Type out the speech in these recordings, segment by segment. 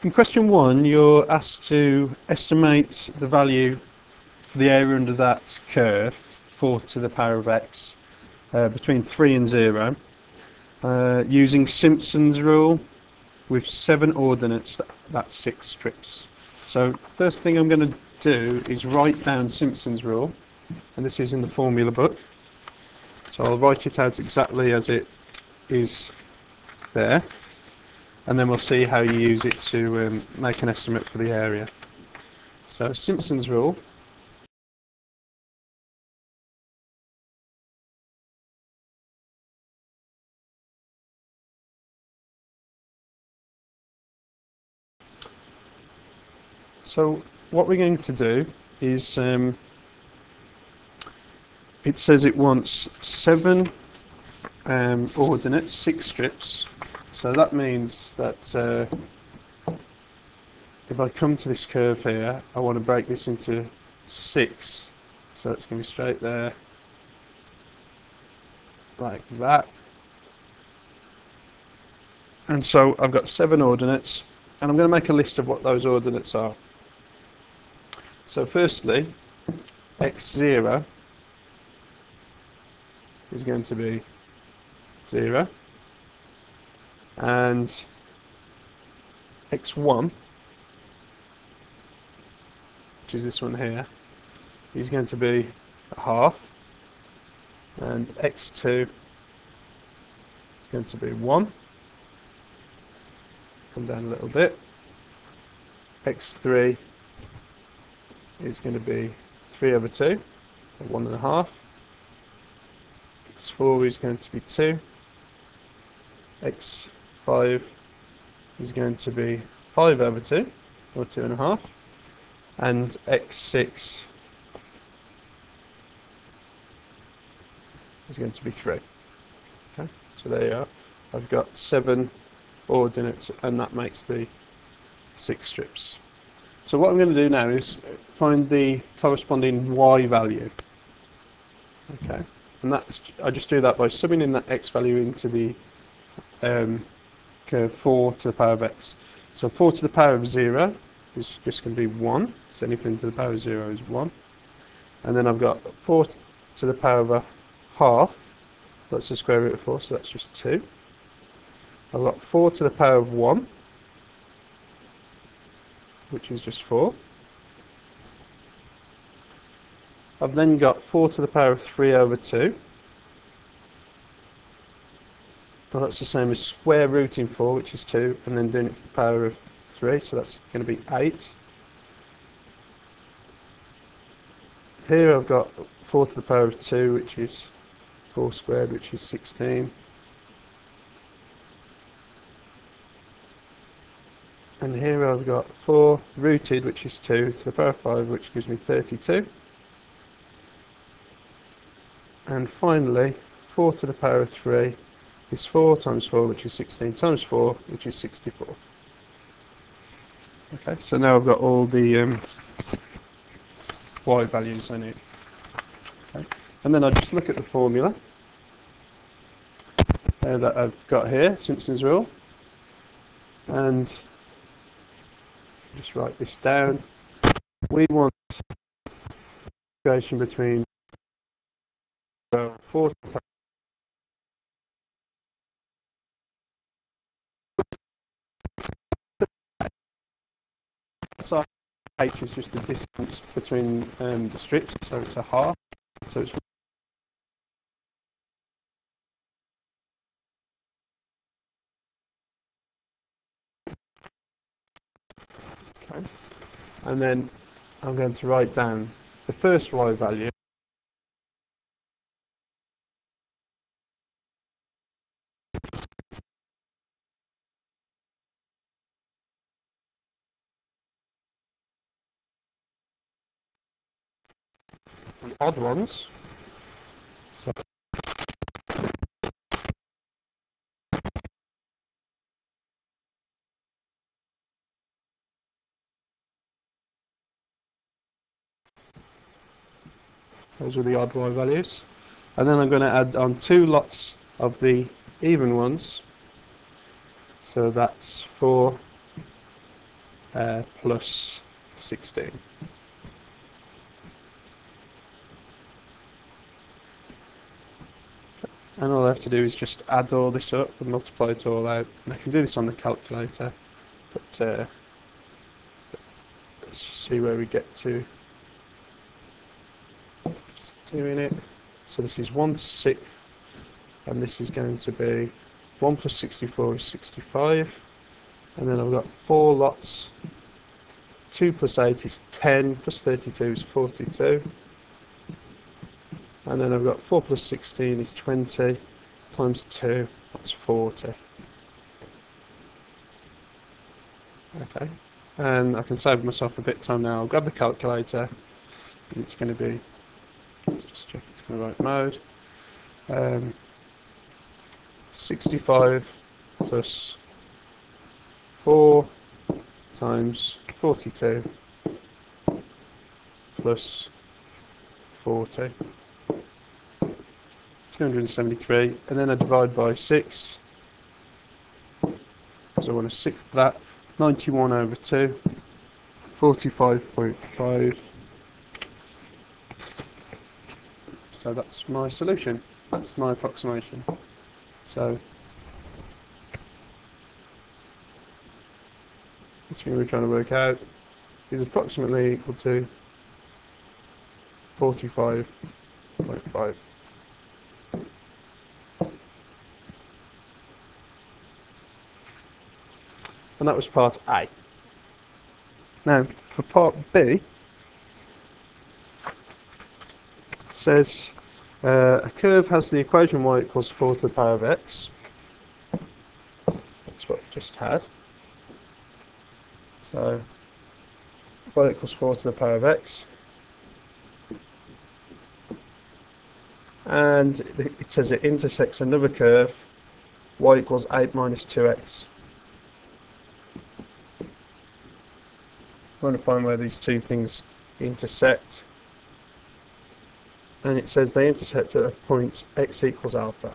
In question 1, you're asked to estimate the value for the area under that curve, 4 to the power of x, between 3 and 0, using Simpson's rule with 7 ordinates, that's 6 strips. So first thing I'm going to do is write down Simpson's rule, and this is in the formula book. So I'll write it out exactly as it is there, and then we'll see how you use it to make an estimate for the area. So Simpson's rule. So what we're going to do is, it says it wants 7 ordinates, 6 strips. So that means that if I come to this curve here, I want to break this into 6. So it's going to be straight there, like that. And so I've got 7 ordinates, and I'm going to make a list of what those ordinates are. So firstly, x0 is going to be 0, and x1, which is this one here, is going to be a half, and x2 is going to be 1. Come down a little bit. x3 is going to be 3 over 2, or 1.5. x4 is going to be 2. x5 is going to be 5 over 2, or 2.5. And x6 is going to be 3. Okay, so there you are. I've got 7 ordinates, and that makes the 6 strips. So what I'm going to do now is find the corresponding y value. Okay, and I just do that by subbing in that x value into the curve 4 to the power of x. So 4 to the power of 0 is just going to be 1. So anything to the power of 0 is 1. And then I've got 4 to the power of a half. That's the square root of 4, so that's just 2. I've got 4 to the power of 1, which is just 4. I've then got 4 to the power of 3 over 2. Well, that's the same as square rooting 4, which is 2, and then doing it to the power of 3, so that's going to be 8. Here I've got 4 to the power of 2, which is 4 squared, which is 16. And here I've got 4 rooted, which is 2, to the power of 5, which gives me 32. And finally, 4 to the power of 3 is 4 times 4, which is 16, times 4, which is 64. Okay, so now I've got all the y values I need. Okay. And then I just look at the formula that I've got here, Simpson's rule, and just write this down. We want integration between 4 to the power of h is just the distance between the strips, so it's a half. So it's okay. And then I'm going to write down the first y value. And odd ones. So those are the odd y values. And then I'm going to add on 2 lots of the even ones. So that's 4 plus 16. And all I have to do is just add all this up and multiply it all out. And I can do this on the calculator, but let's just see where we get to. Just doing it. So this is 1/6, and this is going to be 1 plus 64 is 65. And then I've got 4 lots. 2 plus 8 is 10, plus 32 is 42. And then I've got 4 plus 16 is 20, times 2, that's 40. Okay, and I can save myself a bit of time now. I'll grab the calculator. It's going to be, let's just check it's in the right mode. 65 plus 4 times 42 plus 40. 273, and then I divide by 6 because I want to sixth that. 91 over 2, 45.5. So that's my solution. That's my approximation. So that's what we're trying to work out is approximately equal to 45.5. And that was part A. Now, for part B, it says a curve has the equation y equals 4 to the power of x. That's what we just had. So, y equals 4 to the power of x. And it says it intersects another curve, y equals 8 minus 2x. I want to find where these two things intersect, and it says they intersect at a point x equals alpha.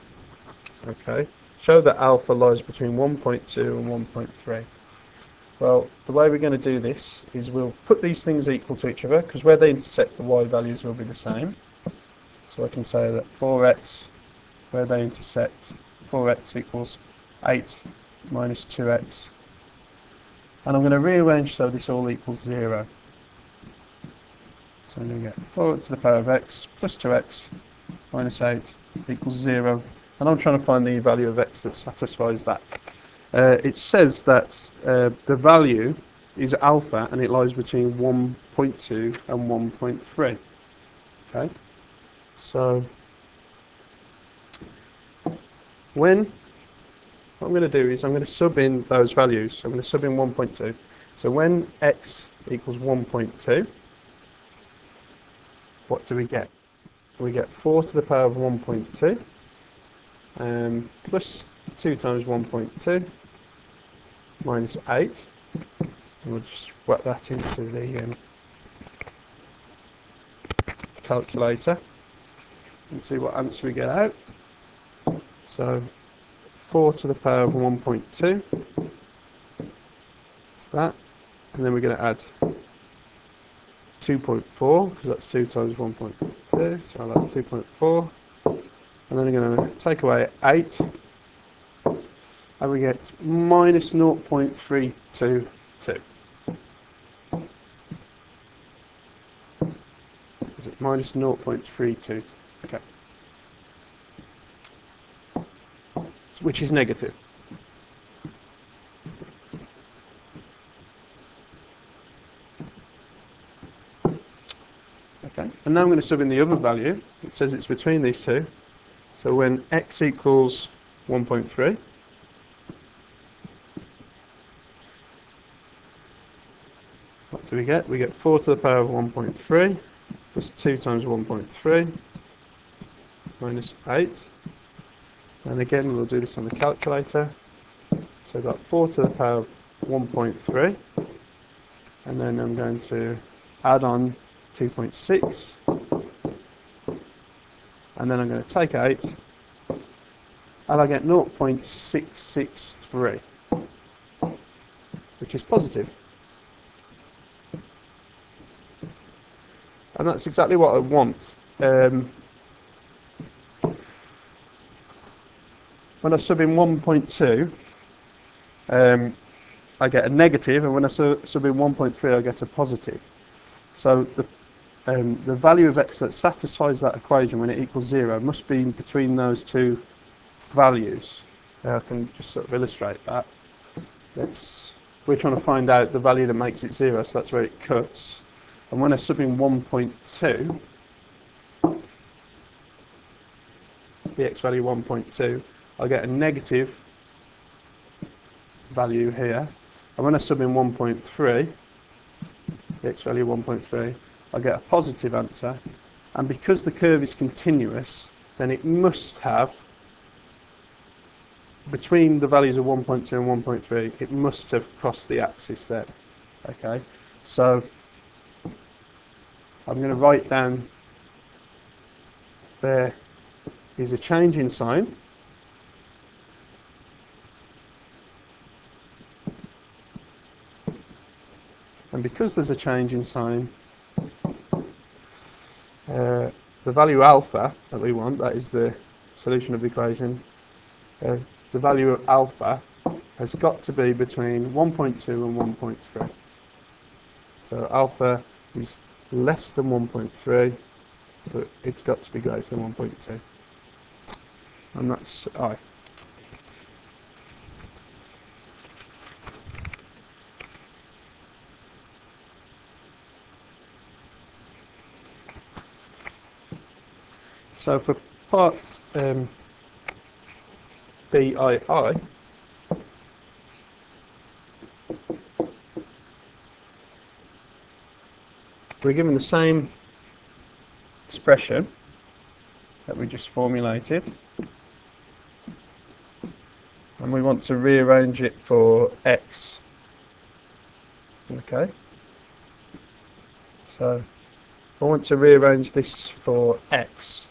Okay, show that alpha lies between 1.2 and 1.3. Well, the way we're going to do this is we'll put these things equal to each other, because where they intersect the y values will be the same. So I can say that 4x, where they intersect, 4x equals 8 minus 2x. And I'm going to rearrange so this all equals 0. So I'm going to get 4 to the power of x plus 2x minus 8 equals 0. And I'm trying to find the value of x that satisfies that. It says that the value is alpha and it lies between 1.2 and 1.3. Okay, so what I'm going to do is I'm going to sub in those values. I'm going to sub in 1.2. So when x equals 1.2, what do we get? We get 4 to the power of 1.2 plus 2 times 1.2 minus 8. And we'll just whack that into the calculator and see what answer we get out. So 4 to the power of 1.2, that's that, and then we're going to add 2.4, because that's 2 times 1.2, so I'll add 2.4, and then we're going to take away 8, and we get minus 0.322. Is it minus 0.322? Okay. Which is negative. Okay, and now I'm going to sub in the other value. It says it's between these two. So when x equals 1.3, what do we get? We get 4 to the power of 1.3 plus 2 times 1.3 minus 8. And again, we'll do this on the calculator. So I've got 4 to the power of 1.3. And then I'm going to add on 2.6. And then I'm going to take 8. And I get 0.663, which is positive. And that's exactly what I want. When I sub in 1.2, I get a negative, and when I sub in 1.3, I get a positive. So the value of x that satisfies that equation when it equals 0 must be between those two values. I can just sort of illustrate that. We're trying to find out the value that makes it 0, so that's where it cuts. And when I sub in 1.2, the x value 1.2, I get a negative value here. And when I sub in 1.3, the x value 1.3, I get a positive answer. And because the curve is continuous, then it must have, between the values of 1.2 and 1.3, it must have crossed the axis there. Okay, so I'm going to write down there is a change in sign. And because there's a change in sign, the value alpha that we want, that is the solution of the equation, the value of alpha has got to be between 1.2 and 1.3. So alpha is less than 1.3, but it's got to be greater than 1.2. And that's I. So for part BII, we're given the same expression that we just formulated, and we want to rearrange it for x. Okay, so I want to rearrange this for x.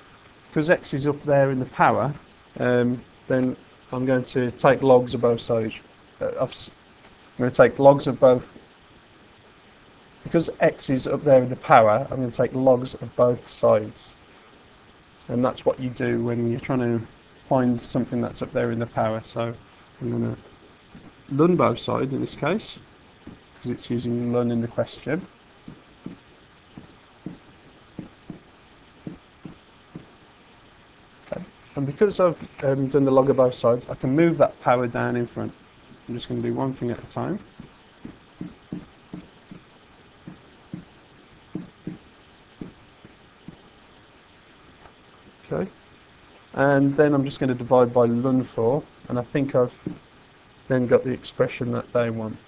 Because x is up there in the power, then I'm going to take logs of both sides. I'm going to take logs of both. Because x is up there in the power, I'm going to take logs of both sides. And that's what you do when you're trying to find something that's up there in the power. So I'm going to ln both sides in this case, because it's using ln in the question. And because I've done the log of both sides, I can move that power down in front. I'm just going to do one thing at a time. Okay. And then I'm just going to divide by ln 4, and I think I've then got the expression that they want.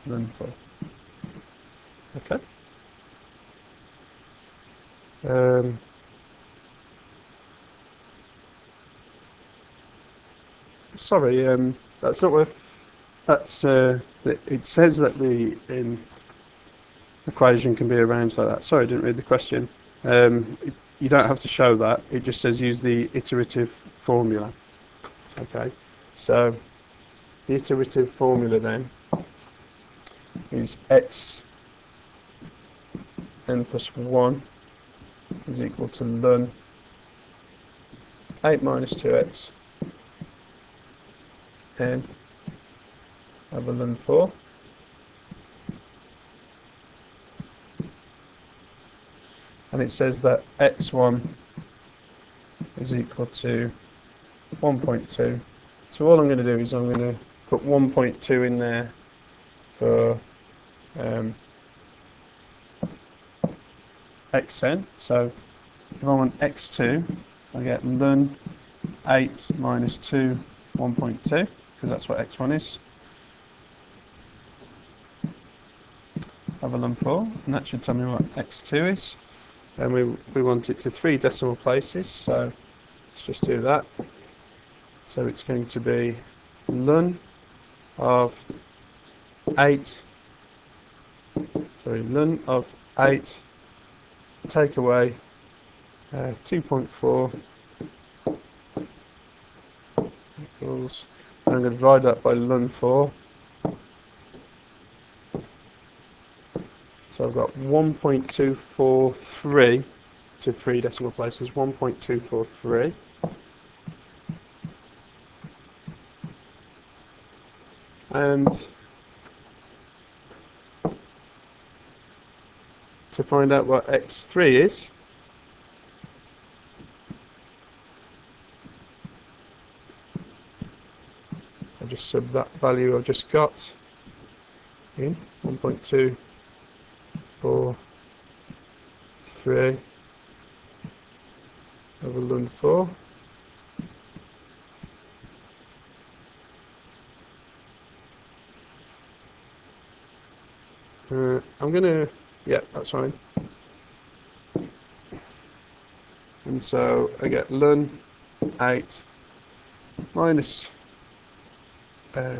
Ln 4. Okay. Sorry, that's not where. That's it says that the equation can be arranged like that. Sorry, I didn't read the question. You don't have to show that. It just says use the iterative formula. Okay, so the iterative formula then is x n plus 1 is equal to ln 8 minus 2x n over ln 4. And it says that x1 is equal to 1.2. So all I'm going to do is I'm going to put 1.2 in there for xn. So if I want x2, I get ln 8 minus 2, 1.2, because that's what x1 is, over ln 4, and that should tell me what x2 is. And we want it to 3 decimal places, so let's just do that. So it's going to be ln of 8, ln of 8 take away 2.4 equals, and I'm going to divide that by ln 4, So I've got 1.243 to 3 decimal places, 1.243. And to find out what x3 is, I'll just sub that value I've just got in, 1.243 over ln 4. I'm gonna, yeah, that's fine. And so I get ln 8 minus 2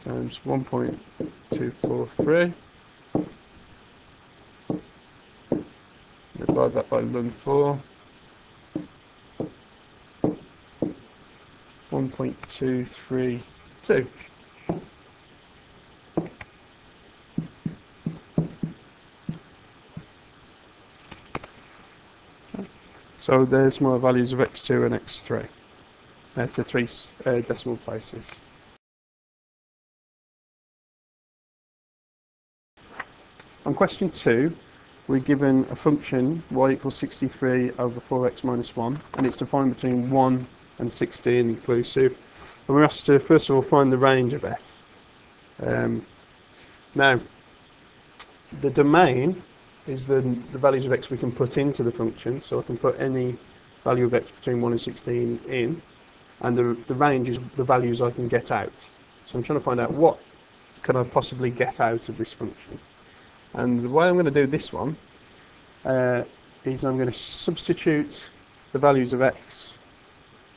times 1.243. Divide that by ln 4. 1.232. So there's my values of x2 and x3 to 3 decimal places. On question 2, we're given a function y equals 63 over 4x minus 1, and it's defined between 1 and 16 inclusive. And we're asked to first of all find the range of f. Now, the domain is the values of x we can put into the function, so I can put any value of x between 1 and 16 in, and the range is the values I can get out. So I'm trying to find out what can I possibly get out of this function. And the way I'm going to do this one is I'm going to substitute the values of x,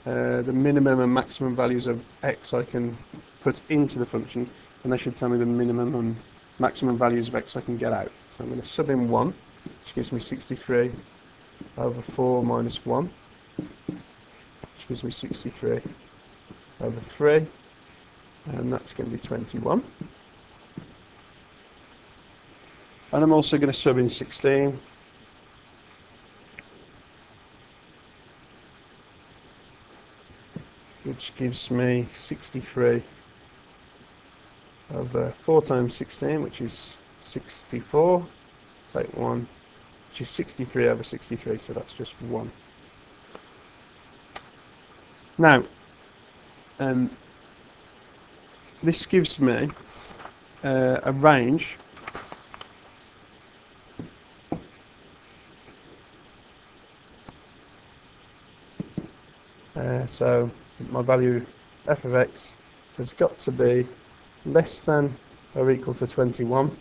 the minimum and maximum values of x I can put into the function, and they should tell me the minimum and maximum values of x I can get out. So I'm going to sub in 1, which gives me 63 over 4 minus 1, which gives me 63 over 3, and that's going to be 21. And I'm also going to sub in 16, which gives me 63 over 4 times 16, which is 64, take 1, which is 63 over 63, so that's just 1. Now, this gives me a range so my value f of x has got to be less than or equal to 21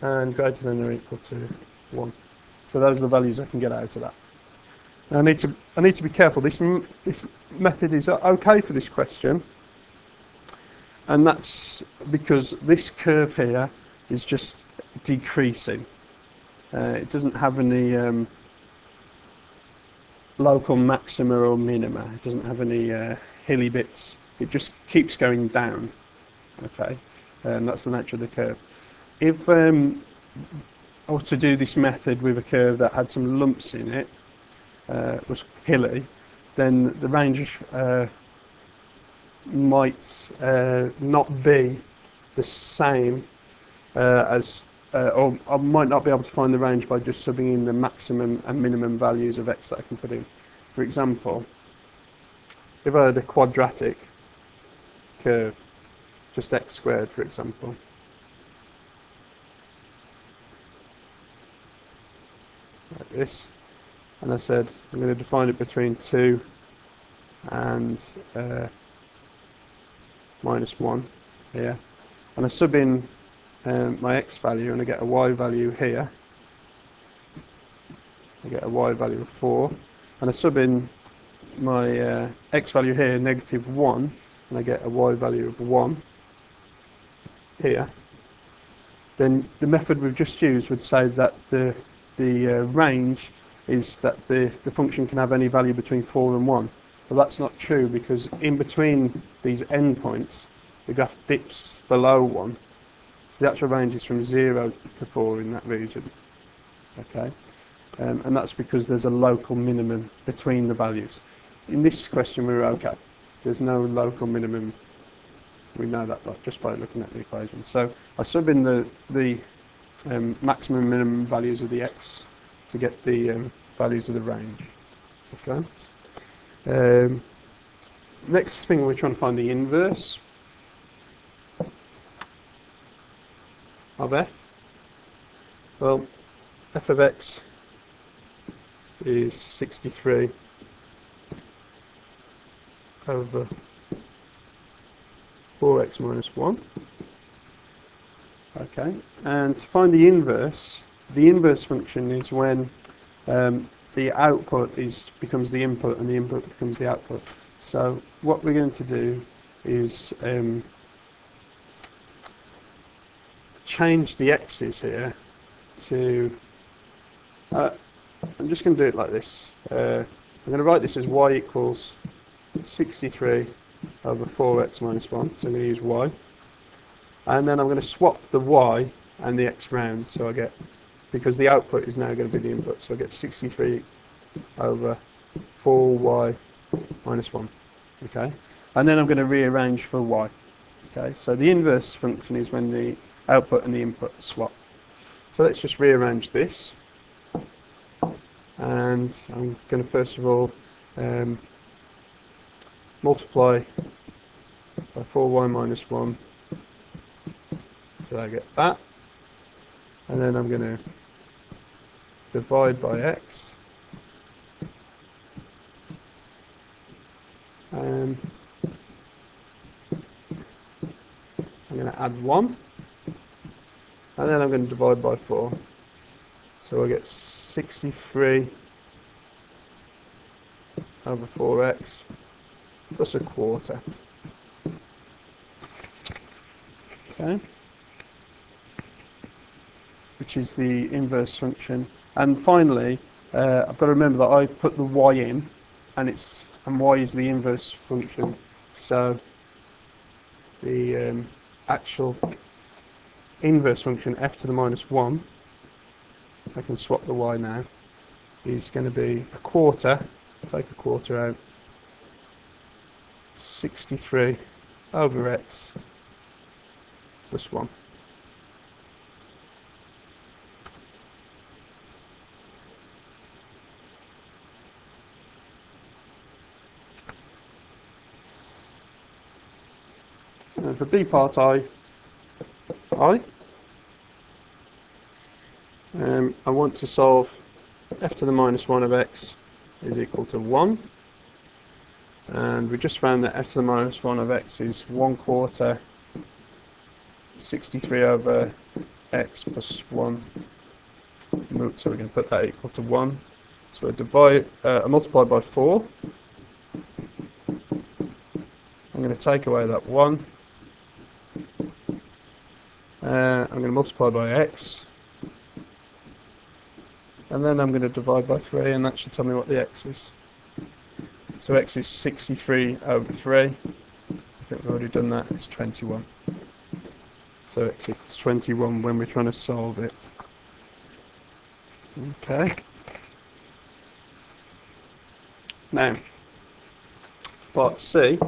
and greater than or equal to 1. So those are the values I can get out of that. Now I need to be careful. This method is okay for this question, and that's because this curve here is just decreasing. It doesn't have any local maxima or minima. It doesn't have any hilly bits. It just keeps going down. Okay, and that's the nature of the curve. If I were to do this method with a curve that had some lumps in it, was hilly, then the range might not be the same or I might not be able to find the range by just subbing in the maximum and minimum values of x that I can put in. For example, if I had a quadratic curve, just x squared for example, like this, and I said I'm going to define it between 2 and minus 1 here, and I sub in my x value and I get a y value here. I get a y value of 4, and I sub in my x value here, -1, and I get a y value of 1 here. Then the method we've just used would say that the range is that the function can have any value between 4 and 1. But that's not true, because in between these endpoints the graph dips below 1. So the actual range is from 0 to 4 in that region. Okay, and that's because there's a local minimum between the values. In this question we were okay. There's no local minimum. We know that just by looking at the equation. So I sub in the maximum and minimum values of the x to get the values of the range. Okay. Next thing, we're trying to find the inverse of f. Well, f of x is 63 over 4x minus 1. Okay, and to find the inverse function is when the output becomes the input and the input becomes the output. So what we're going to do is change the x's here to, I'm just going to do it like this. I'm going to write this as y equals 63 over 4x minus 1, so I'm going to use y. And then I'm going to swap the y and the x round, so I get, because the output is now going to be the input, so I get 63 over 4y minus 1. Okay, and then I'm going to rearrange for y. Okay, so the inverse function is when the output and the input swap. So let's just rearrange this, and I'm going to first of all multiply by 4y minus 1 until I get that, and then I'm going to divide by x, and I'm going to add 1, and then I'm going to divide by 4, so I get 63 over 4x plus a quarter. Okay, which is the inverse function. And finally, I've got to remember that I put the y in, and y is the inverse function. So the actual inverse function, f to the minus 1, I can swap the y now, is going to be a quarter. Take a quarter out. 63 over x plus 1. And for b part I want to solve f to the minus 1 of x is equal to 1. And we just found that f to the minus 1 of x is 1 quarter 63 over x plus 1. So we're going to put that equal to 1. So I multiply by 4. I'm going to take away that 1. I'm going to multiply by x. And then I'm going to divide by 3, and that should tell me what the x is. So x is 63 over 3. I think we've already done that. It's 21. So x equals 21 when we're trying to solve it. Okay. Now, part C,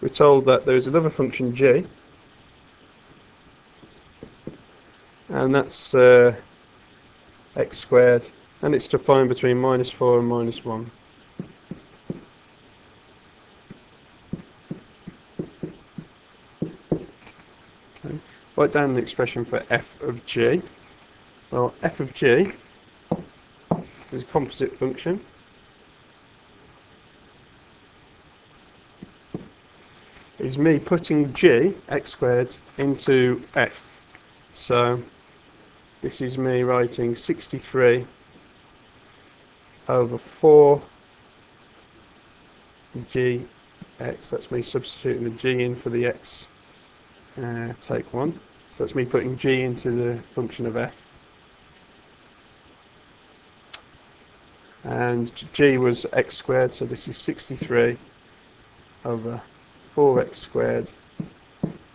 we're told that there is another function g, and that's x squared, and it's defined between minus 4 and minus 1. Okay. Write down the expression for f of g. Well, f of g, this is a composite function. Is me putting g, x squared, into f. So this is me writing 63 over 4 g x. That's me substituting the g in for the x. Take 1. So that's me putting g into the function of f. And g was x squared, so this is 63 over 4x squared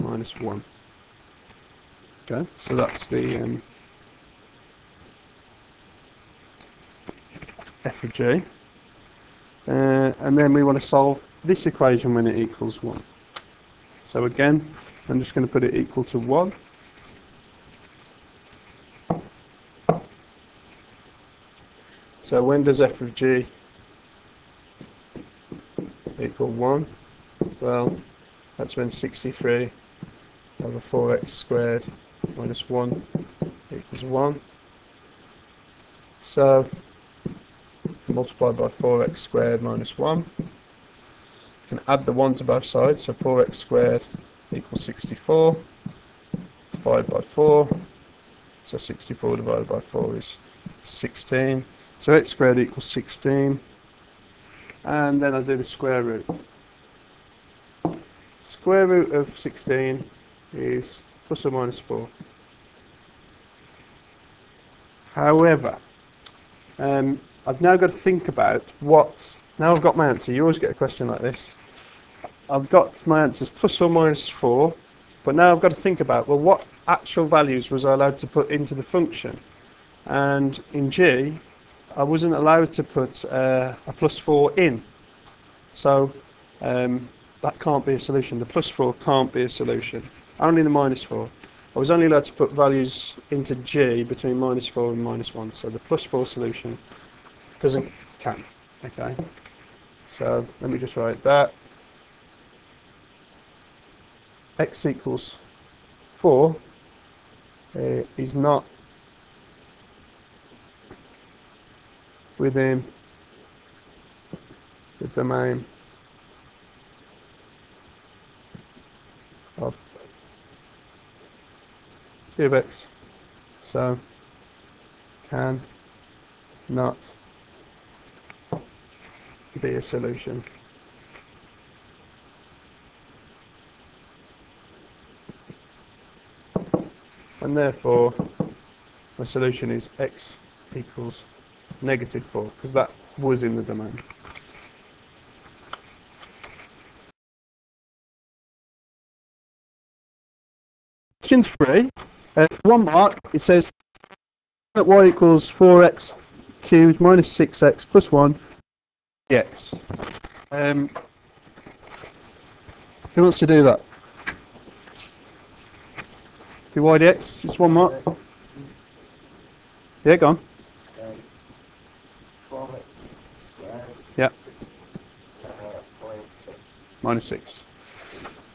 minus 1. Okay, so that's the f of g. And then we want to solve this equation when it equals 1. So again, I'm just going to put it equal to 1. So when does f of g equal 1? Well, that's when 63 over 4x squared minus 1 equals 1. So multiplied by 4x squared minus 1. You can add the 1 to both sides, so 4x squared equals 64. Divide by 4. So 64 divided by 4 is 16. So x squared equals 16. And then I do the square root. Square root of 16 is plus or minus 4. However, I've now got to think about what, now I've got my answer. You always get a question like this. I've got my answers plus or minus 4, but now I've got to think about, well, what actual values was I allowed to put into the function? And in G, I wasn't allowed to put a plus 4 in. So that can't be a solution. The plus 4 can't be a solution. Only the minus 4. I was only allowed to put values into G between minus 4 and minus 1. So the plus 4 solution doesn't count. Okay. So let me just write that. X equals 4 is not within the domain of cube x, so can not be a solution. And therefore my solution is x equals negative 4, because that was in the domain. Question 3, for 1 mark, it says that y equals 4x cubed minus 6x plus 1 dx. Who wants to do that? Do y dx, just 1 mark. Yeah, go on. 12x squared. Yeah. Minus 6. Minus 6.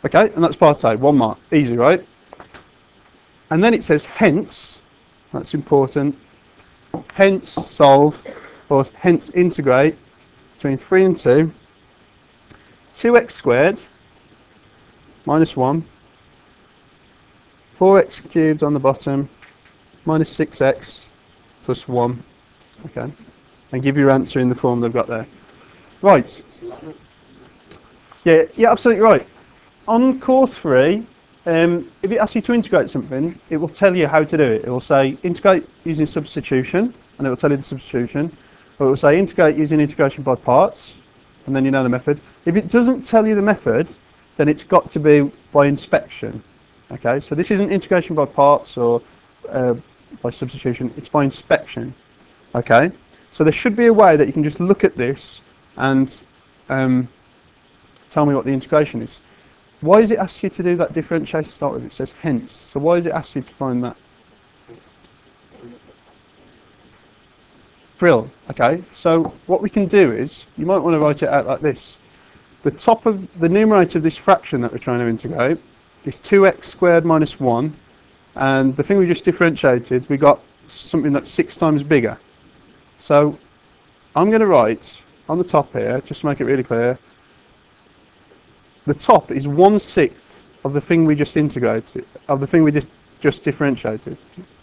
Okay, and that's part A, 1 mark. Easy, right? And then it says hence, that's important, hence solve, or hence integrate between 3 and 2, 2x squared minus 1, 4x cubed on the bottom, minus 6x plus 1. Okay, and give your answer in the form they've got there. Right. Yeah, absolutely right. On core 3, if it asks you to integrate something, it will tell you how to do it. It will say integrate using substitution, and it will tell you the substitution. Or it will say integrate using integration by parts, and then you know the method. If it doesn't tell you the method, then it's got to be by inspection. Okay, so this isn't integration by parts or by substitution, it's by inspection. Okay, so there should be a way that you can just look at this and tell me what the integration is. Why does it ask you to do that differentiation to start with? It says hence. So why does it ask you to find that? Brill. Okay, so what we can do is, you might want to write it out like this. The top of the numerator of this fraction that we're trying to integrate is 2x squared minus 1, and the thing we just differentiated, we got something that's 6 times bigger. So I'm going to write on the top here, just to make it really clear, the top is 1/6 of the thing we just integrated, of the thing we just differentiated.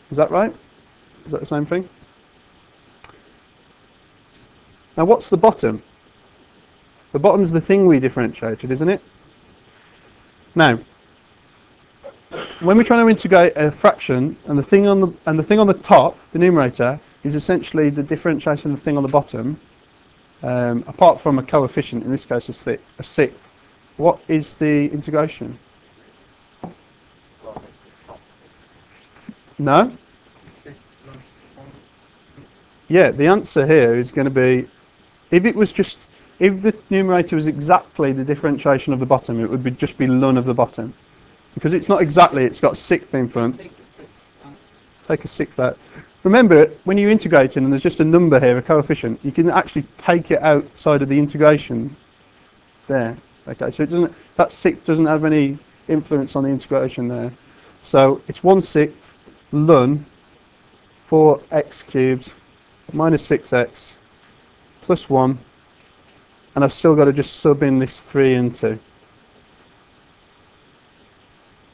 Is that right? Is that the same thing? Now what's the bottom? The bottom is the thing we differentiated, isn't it? Now, when we're trying to integrate a fraction, and the thing on the top, the numerator, is essentially the differentiation of the thing on the bottom, apart from a coefficient, in this case a sixth. What is the integration? No? Yeah, the answer here is going to be, if the numerator was exactly the differentiation of the bottom, it would just be ln of the bottom. Because it's not exactly, it's got sixth in front. Take a sixth out. Remember, when you're integrating and there's just a number here, a coefficient, you can actually take it outside of the integration there. Okay, so that sixth doesn't have any influence on the integration there. So it's 1/6 ln 4x cubed minus 6x plus 1, and I've still got to just sub in this 3 and 2.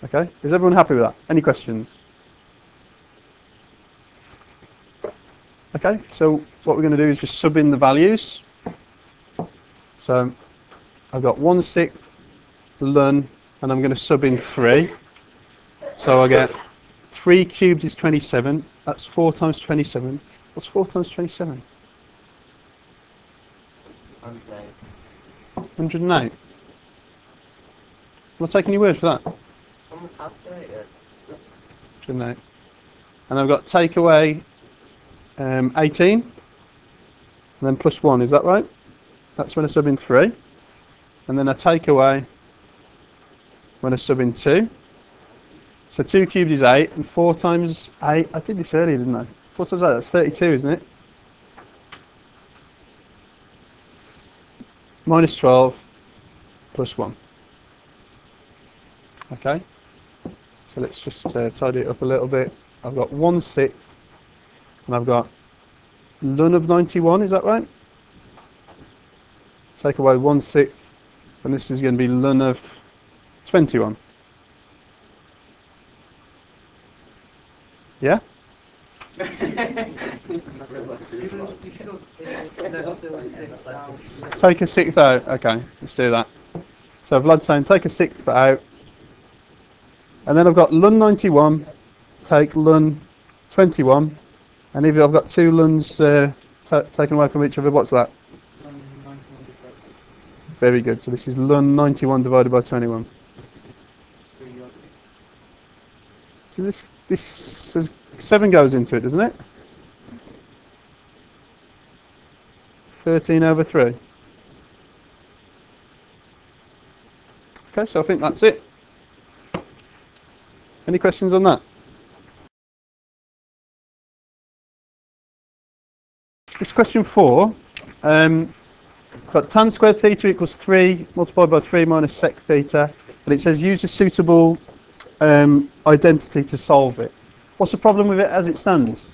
Okay, is everyone happy with that? Any questions? Okay, so what we're going to do is just sub in the values. So I've got 1/6 ln, and I'm going to sub in 3. So I get 3 cubed is 27. That's 4 times 27. What's 4 times 27? 108. Will I take any word for that? 108. And I've got take away 18, and then plus 1, is that right? That's when I sub in 3. And then I take away when I sub in 2. So 2 cubed is 8, and 4 times 8, I did this earlier, didn't I? 4 times 8, that's 32, isn't it? Minus 12 plus 1. Okay, so let's just tidy it up a little bit. I've got 1/6, and I've got ln of 91, is that right? Take away 1/6, and this is going to be ln of 21. Yeah? Take a sixth out. Okay, let's do that. So Vlad's saying take a sixth out. And then I've got ln 91, take ln 21. And if I've got two lns taken away from each other, what's that? Very good. So this is ln 91 divided by 21. So this 7 goes into it, doesn't it? 13 over 3. Okay, so I think that's it. Any questions on that? This question 4. Got tan squared theta equals 3 multiplied by 3 minus sec theta. But it says use a suitable identity to solve it. What's the problem with it as it stands?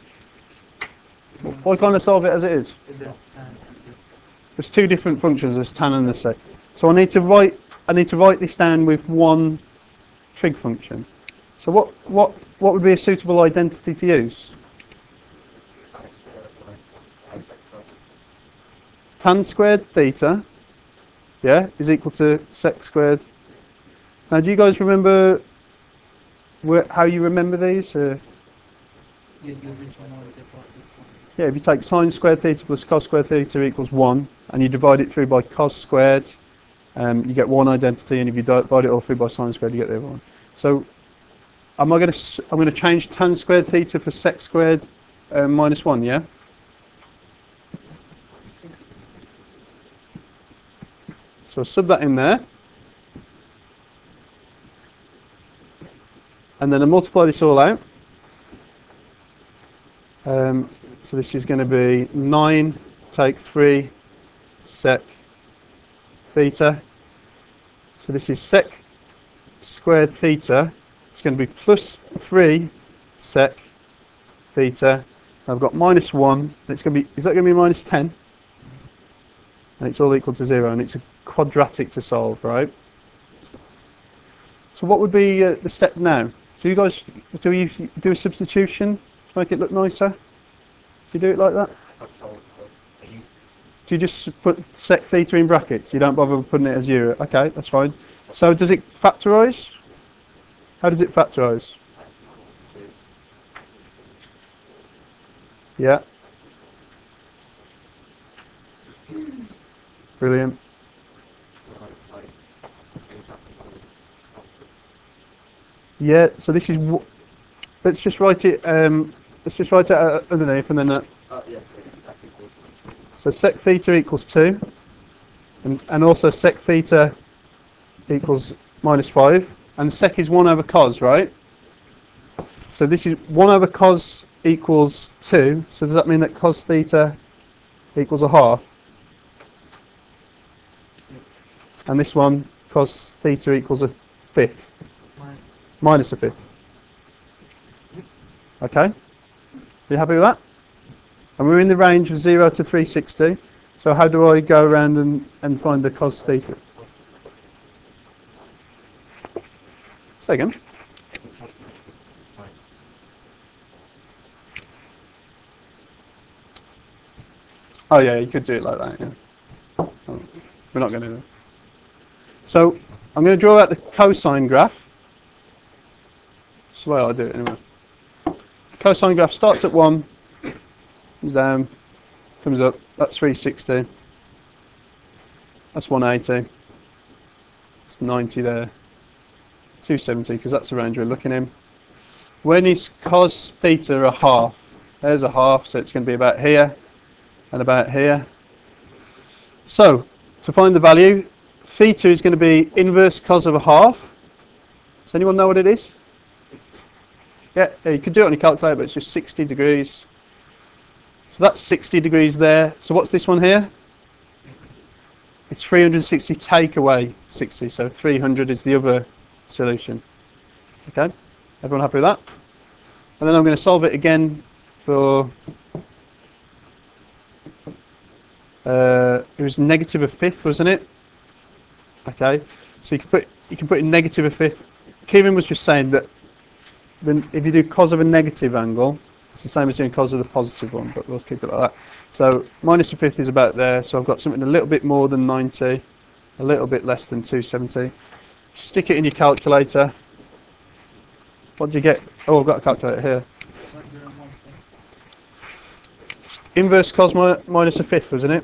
Why can't I solve it as it is? There's two different functions, there's tan and the sec. So I need to write this down with one trig function. So what would be a suitable identity to use? Tan squared theta, yeah, is equal to sec squared. Now, do you guys remember how you remember these? Yeah, if you take sine squared theta plus cos squared theta equals 1, and you divide it through by cos squared, you get one identity, and if you divide it all through by sine squared, you get the other one. So, I'm going to change tan squared theta for sec squared minus 1, yeah? So I'll sub that in there. And then I multiply this all out. So this is going to be 9 take 3 sec theta. So this is sec squared theta. It's going to be plus 3 sec theta. I've got minus 1. And it's going to be, is that going to be minus 10? And it's all equal to 0, and it's a quadratic to solve, right? So what would be the step now? Do you guys do a substitution to make it look nicer? Do you do it like that? Do you just put sec theta in brackets? You don't bother putting it as 0? Okay, that's fine. So does it factorise? How does it factorise? Yeah. Brilliant. Yeah, so this is let's just write it. Let's just write it underneath, and then so sec theta equals 2, and also sec theta equals -5, and sec is 1 over cos, right? So this is 1 over cos equals 2. So does that mean that cos theta equals 1/2? And this one, cos theta equals 1/5, minus 1/5. Okay, are you happy with that? And we're in the range of 0 to 360. So how do I go around and find the cos theta? Say again. Oh yeah, you could do it like that, yeah. Oh, we're not going to do it. So I'm going to draw out the cosine graph. That's the way I do it anyway. Cosine graph starts at 1, comes down, comes up, that's 360. That's 180. It's 90 there. 270, because that's the range we're looking in. When is cos theta 1/2? There's 1/2, so it's going to be about here and about here. So to find the value, theta is going to be inverse cos of 1/2. Does anyone know what it is? Yeah, you could do it on your calculator, but it's just 60 degrees. So that's 60 degrees there. So what's this one here? It's 360 take away 60, so 300 is the other solution. Okay, everyone happy with that? And then I'm going to solve it again for it was negative 1/5, wasn't it? Okay, so you can put in negative 1/5. Kieran was just saying that then if you do cos of a negative angle, it's the same as doing cos of the positive one, but we'll keep it like that. So minus 1/5 is about there, so I've got something a little bit more than 90, a little bit less than 270. Stick it in your calculator. What do you get? Oh, I've got a calculator here. Inverse cos minus 1/5, wasn't it?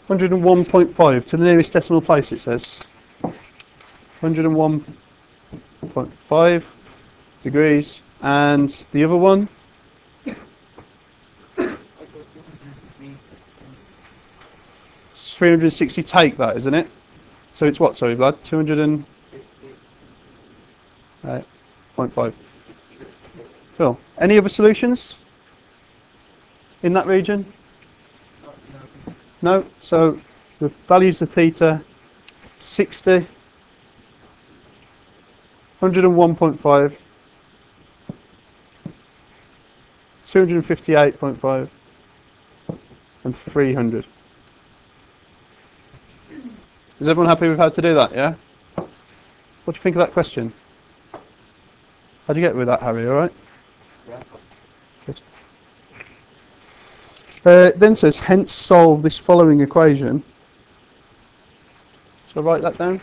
(101.5) to the nearest decimal place, it says. 101.5 degrees. And the other one? It's 360 take that, isn't it? So it's what, sorry, Vlad? 200.5. Cool. Any other solutions in that region? No. So the values of theta: 60, 101.5, 258.5, and 300. Is everyone happy with how to do that? Yeah. What do you think of that question? How'd you get with that, Harry? All right. Yeah. Good. Then says, hence solve this following equation. Shall I write that down?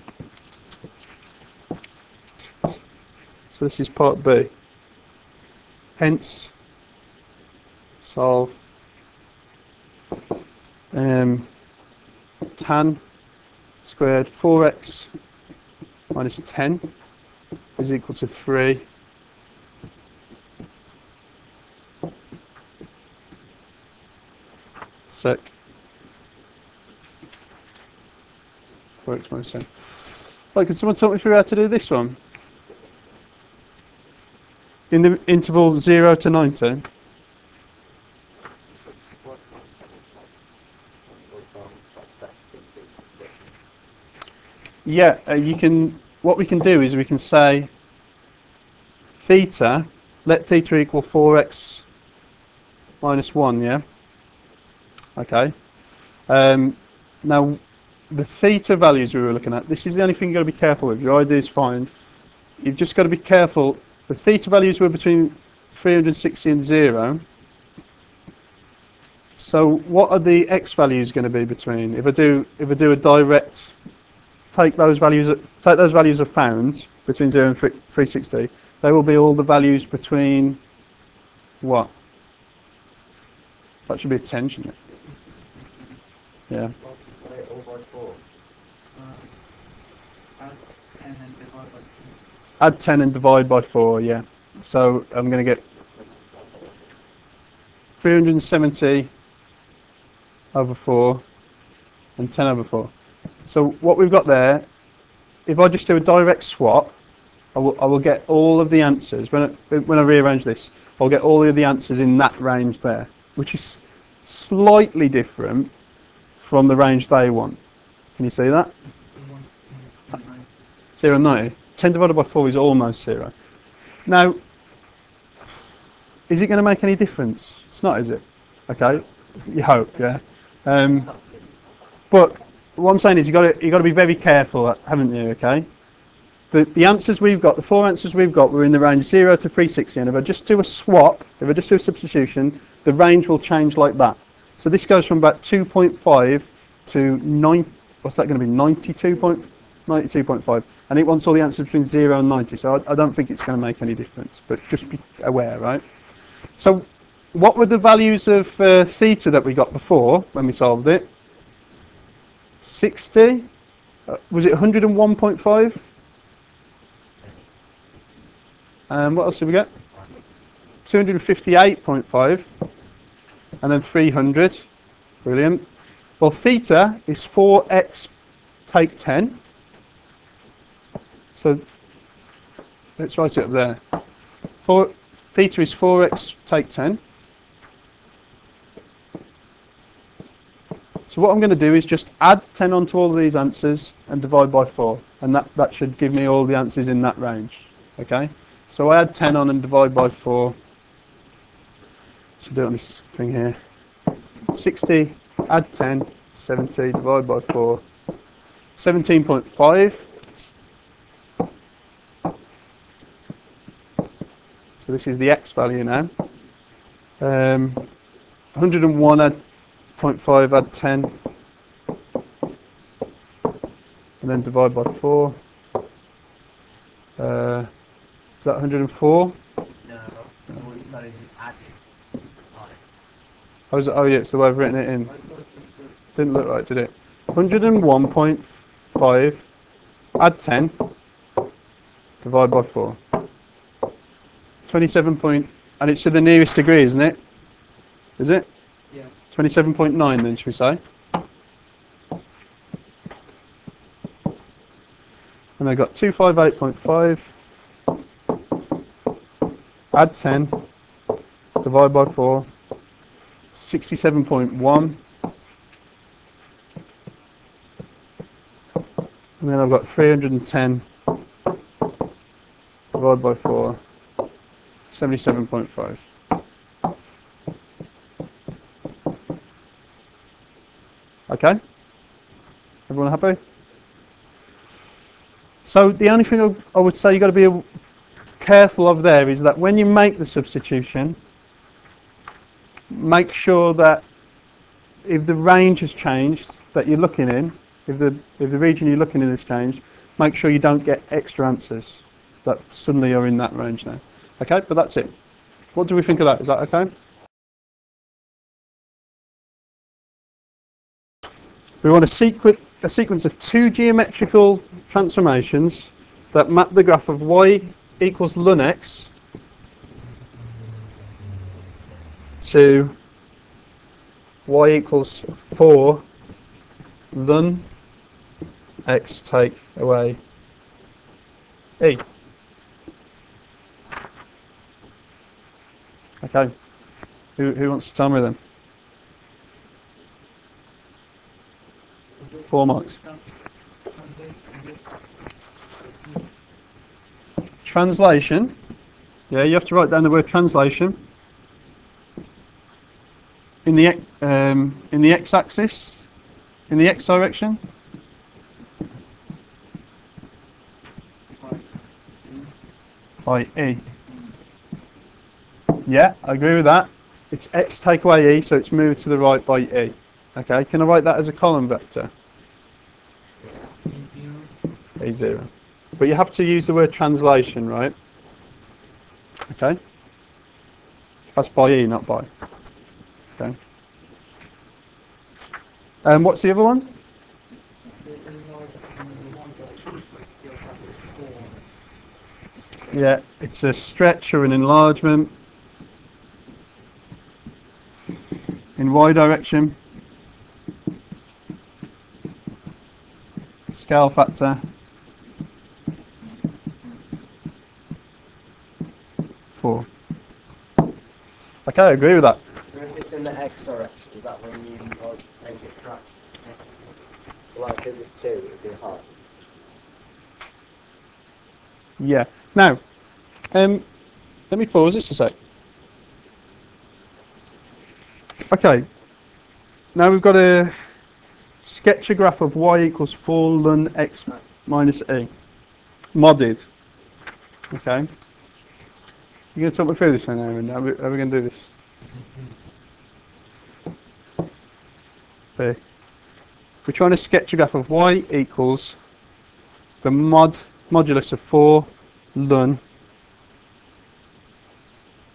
So this is part B. Hence solve tan squared 4x minus 10 is equal to 3 sec 4x minus 10. Right, can someone talk me through how to do this one? In the interval 0 to 90. Yeah, you can. What we can do is we can say theta. Let theta equal 4x minus 1. Yeah. Okay. Now, the theta values we were looking at. This is the only thing you've got to be careful with. Your idea is fine. You've just got to be careful. The theta values were between 360 and 0. So what are the x values going to be between? If I do a direct, take those values are found between 0 and 360. They will be all the values between what? That should be a 10, shouldn't it? Yeah. Add 10 and divide by 4, yeah. So I'm going to get 370 over 4 and 10 over 4. So what we've got there, if I just do a direct swap, I will get all of the answers. When I rearrange this, I'll get all of the answers in that range there, which is slightly different from the range they want. Can you see that? 0 and 90. 10 divided by 4 is almost 0. Now, is it going to make any difference? It's not, is it? Okay, you hope, yeah. But what I'm saying is you've got to be very careful, haven't you? Okay. The answers we've got, the 4 answers we've got, were in the range 0 to 360, and if I just do a swap, if I just do a substitution, the range will change like that. So this goes from about 2.5 to 9. What's that going to be? 92.5, and it wants all the answers between 0 and 90. So I don't think it's going to make any difference, but just be aware, right? So what were the values of theta that we got before when we solved it? 60. Was it 101.5? And what else did we get? 258.5, and then 300. Brilliant. Well, theta is 4x take 10. So let's write it up there. Theta is 4x take 10. So what I'm going to do is just add 10 onto all of these answers and divide by 4, and that should give me all the answers in that range. Okay. So I add 10 on and divide by 4. Should do it on this thing here. 60, add 10, 70, divide by 4. 17.5. So this is the x value now. 101 add 0.5, add 10. And then divide by 4. Is that 104? No, oh yeah, it's the way I've written it in. Didn't look right, did it? 101.5, add 10, divide by 4. 27 point, and it's to the nearest degree, isn't it? Is it? Yeah. 27.9 then, should we say? And I got 258.5. Add 10, divide by 4, 67.1, and then I've got 310, divide by 4, 77.5. Okay? Everyone happy? So the only thing I would say you've got to be careful of there is that when you make the substitution, make sure that if the range has changed that you're looking in, if the region you're looking in has changed, make sure you don't get extra answers that suddenly are in that range now. Okay, but that's it. What do we think of that? Is that okay? We want a sequence of 2 geometrical transformations that map the graph of y equals ln x to y equals 4 ln x take away e. Okay, who wants to tell me then? 4 marks. Translation. Yeah, you have to write down the word translation. In the x-axis, in the x direction. By e. Yeah, I agree with that. It's x take away e, so it's moved to the right by e. Okay, can I write that as a column vector? E0. But you have to use the word translation, right? Okay. That's by e, not by. Okay. And what's the other one? Yeah, it's a stretch or an enlargement in y direction. Scale factor 4. Okay, I agree with that. So if it's in the x direction, is that when you like make it track? So like if it was 2, it would be half. Yeah. Now, let me pause this a sec. Okay. Now we've got to sketch a graph of y equals 4 ln x minus e. Modded. Okay. You going to talk me through this then, Aaron? How are we going to do this? Okay. We're trying to sketch a graph of y equals the modulus of 4 ln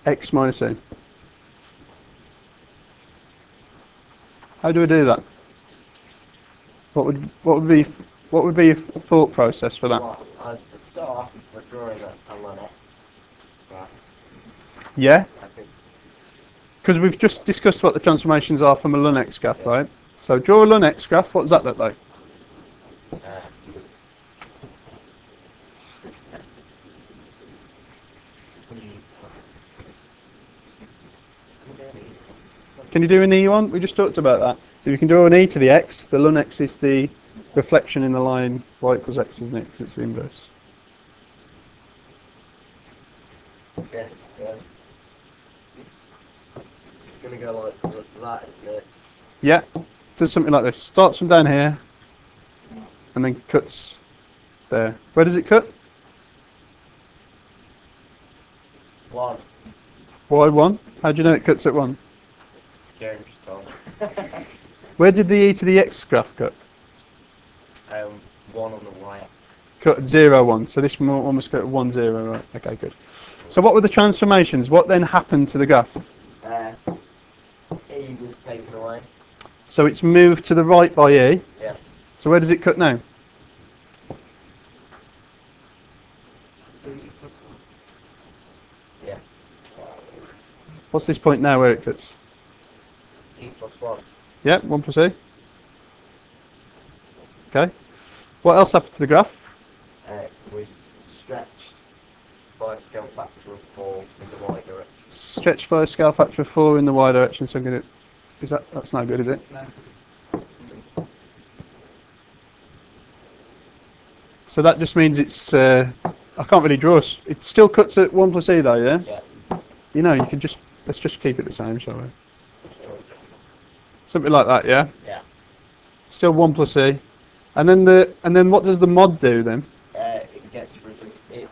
x minus e. How do we do that? What would be your thought process for that? Well, I'd start off with drawing a ln x graph. Yeah? I think. Because we've just discussed what the transformations are from a ln x graph, right? So draw a ln x graph. What does that look like? Can you do an e one? We just talked about that. So you can draw an e to the x. The ln x is the reflection in the line y equals x, isn't it? Because it's the inverse. Yeah. It's going to go like that, isn't it? Yeah. Does something like this. Starts from down here and then cuts there. Where does it cut? 1. Y1. How do you know it cuts at 1? Scary strong. Where did the e to the x graph cut? 1 on the y. Cut at 0, 1. So this one was cut at 1, 0, right? Okay, good. So what were the transformations? What then happened to the graph? E was taken away. So it's moved to the right by e. Yeah. So where does it cut now? Yeah. What's this point now where it cuts? E plus 1. Yeah, 1 plus e. Okay. What else happened to the graph? It was stretched by a scale factor of 4 in the y direction. Stretched by a scale factor of 4 in the y direction. So I'm going to... That's not good, is it? No. So that just means it's... I can't really draw... It still cuts at 1 plus e though, yeah? Yeah. You know, you can just... Let's just keep it the same, shall we? Something like that, yeah? Yeah. Still 1 plus e. And then what does the mod do then? It gets rid of... It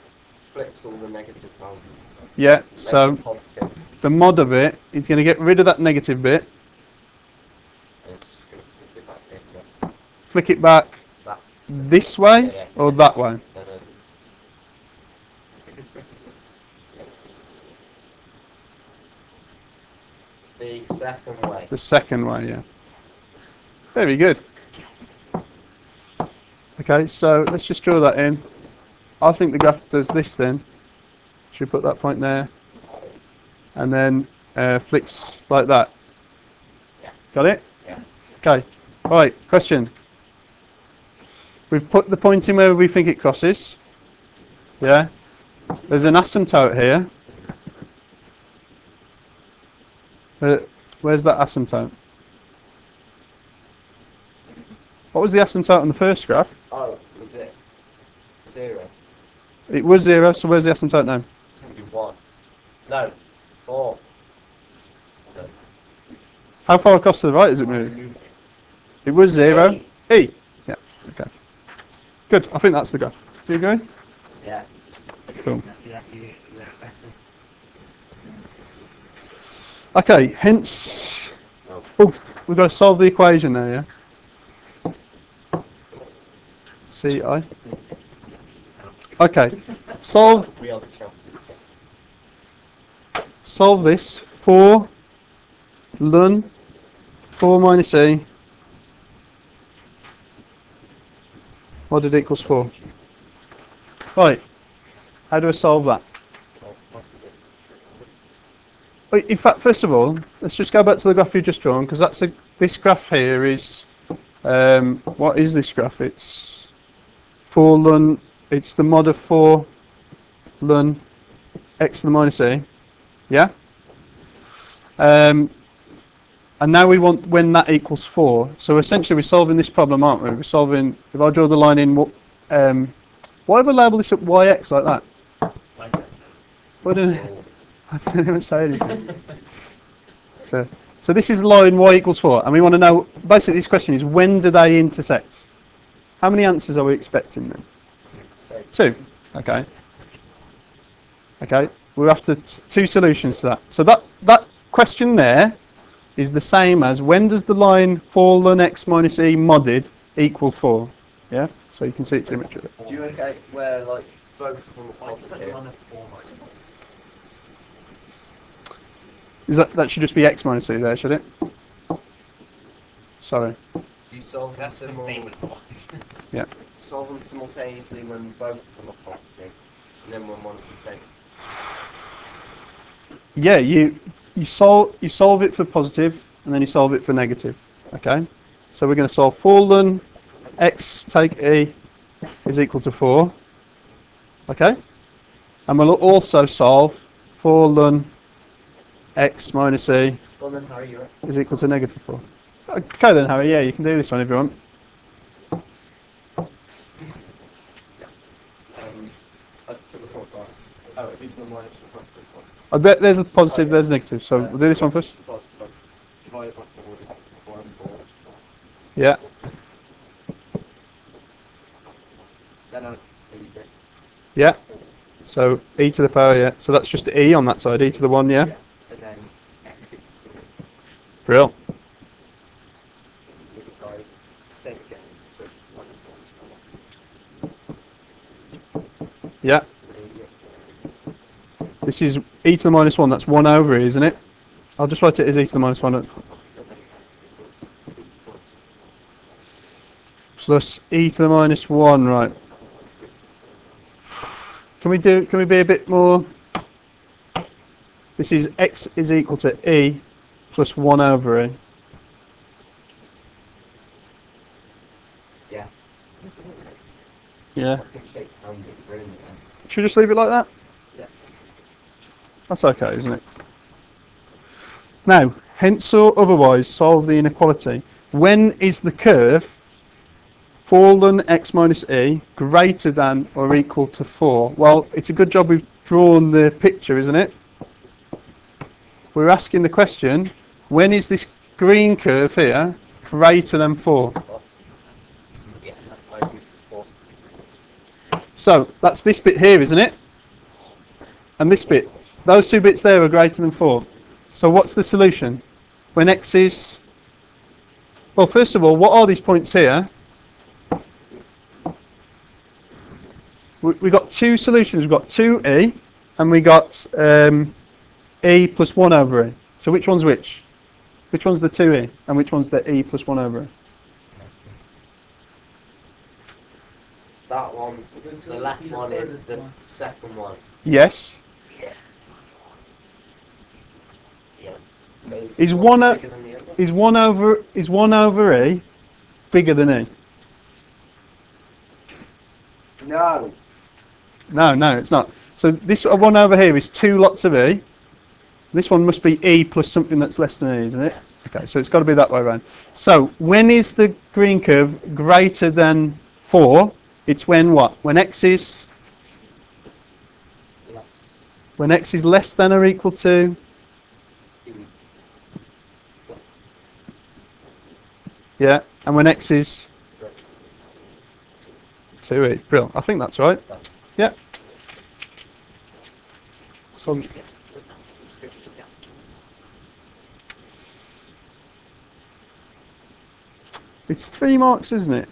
flips all the negative values. Yeah, Makes so it positive. the mod of it is going to get rid of that negative bit, And it's just going to flip it back in. flick it back That. this way Yeah. or that way? No. The second way. The second way, yeah. Very good. Okay, so let's just draw that in. I think the graph does this then. Should we put that point there? And then flicks like that. Yeah. Got it? Yeah. Okay. Right, question. We've put the point in where we think it crosses. Yeah. There's an asymptote here. Where's that asymptote? What was the asymptote on the first graph? Oh, was it 0? It was 0, so where's the asymptote now? It's going to be 1. No, 4. No. How far across to the right has it moved? It was 0. E. Yeah, okay. Good, I think that's the graph. Do you agree? Yeah. Cool. Okay, hence... Oh, we've got to solve the equation there, yeah? Ci. Okay, solve this. 4 ln 4 minus e modded equals 4. Right, How do I solve that? Well, possibly. In fact, first of all, let's just go back to the graph you've just drawn, because this graph here is, what is this graph? It's 4 ln, it's the mod of 4 ln x to the minus e, yeah? And now we want when that equals 4. So essentially we're solving this problem, aren't we? We're solving, if I draw the line in, why have I labelled this at yx like that? Why didn't I didn't even say anything. So this is the line y equals 4, and we want to know, basically this question is, when do they intersect? How many answers are we expecting then? 2. Okay. Okay, we're after 2 solutions to that. So that question there is the same as, when does the line 4 ln x minus e modded equal 4? Yeah, so you can see it geometrically. Do you indicate where like both of them are positive? Is that should just be x minus e there, should it? Sorry. You solve them Yeah. solve them simultaneously when both of them are positive, and then when one of them negative. Yeah, you solve it for positive, and then you solve it for negative. Okay. So we're going to solve 4 ln x take e is equal to 4. Okay. And we'll also solve 4 ln x minus e Well then, Harry, you're right. is equal to negative 4. Okay then, Harry, yeah, you can do this one if you want. I took the fourth class. Oh, it's the minus the positive one. I bet there's a positive, there's a negative, so we'll do this one first. Positive one. Divide by 4 is 4 and 4. Yeah, Then I leave it. yeah. So e to the power, yeah. So that's just e on that side, e to the 1, yeah. And then x Brill. the other side, same again. So Yeah. This is e to the minus 1, that's 1 over e, isn't it? I'll just write it as e to the minus 1 plus e to the minus 1, right. Can we be a bit more? This is x is equal to e plus 1 over e. yeah. Yeah. Shake hands with room again. Should we just leave it like that? Yeah. That's okay, isn't it? Now, hence or otherwise, solve the inequality. When is the curve 4 ln x minus e greater than or equal to 4? Well, it's a good job we've drawn the picture, isn't it? We're asking the question, when is this green curve here greater than 4? Yes, I use the fourth. So, that's this bit here, isn't it? And this bit. Those 2 bits there are greater than 4. So what's the solution? When x is... Well, first of all, what are these points here? We've got 2 solutions. We've got 2e, and we got e plus 1 over e. So which one's which? Which one's the 2e, and which one's the e plus 1 over e? That one's the left one is the second one. Yes. Yeah. Is 1 bigger than the other? is 1 over e bigger than e? No. No, it's not. So this 1 over here is 2 lots of e. This one must be e plus something that's less than e, isn't it? Okay, so it's got to be that way around. So when is the green curve greater than 4? It's when what? When x is less than or equal to? Yeah, and when x is 2e. Brilliant. I think that's right. Yeah. So, it's 3 marks, isn't it?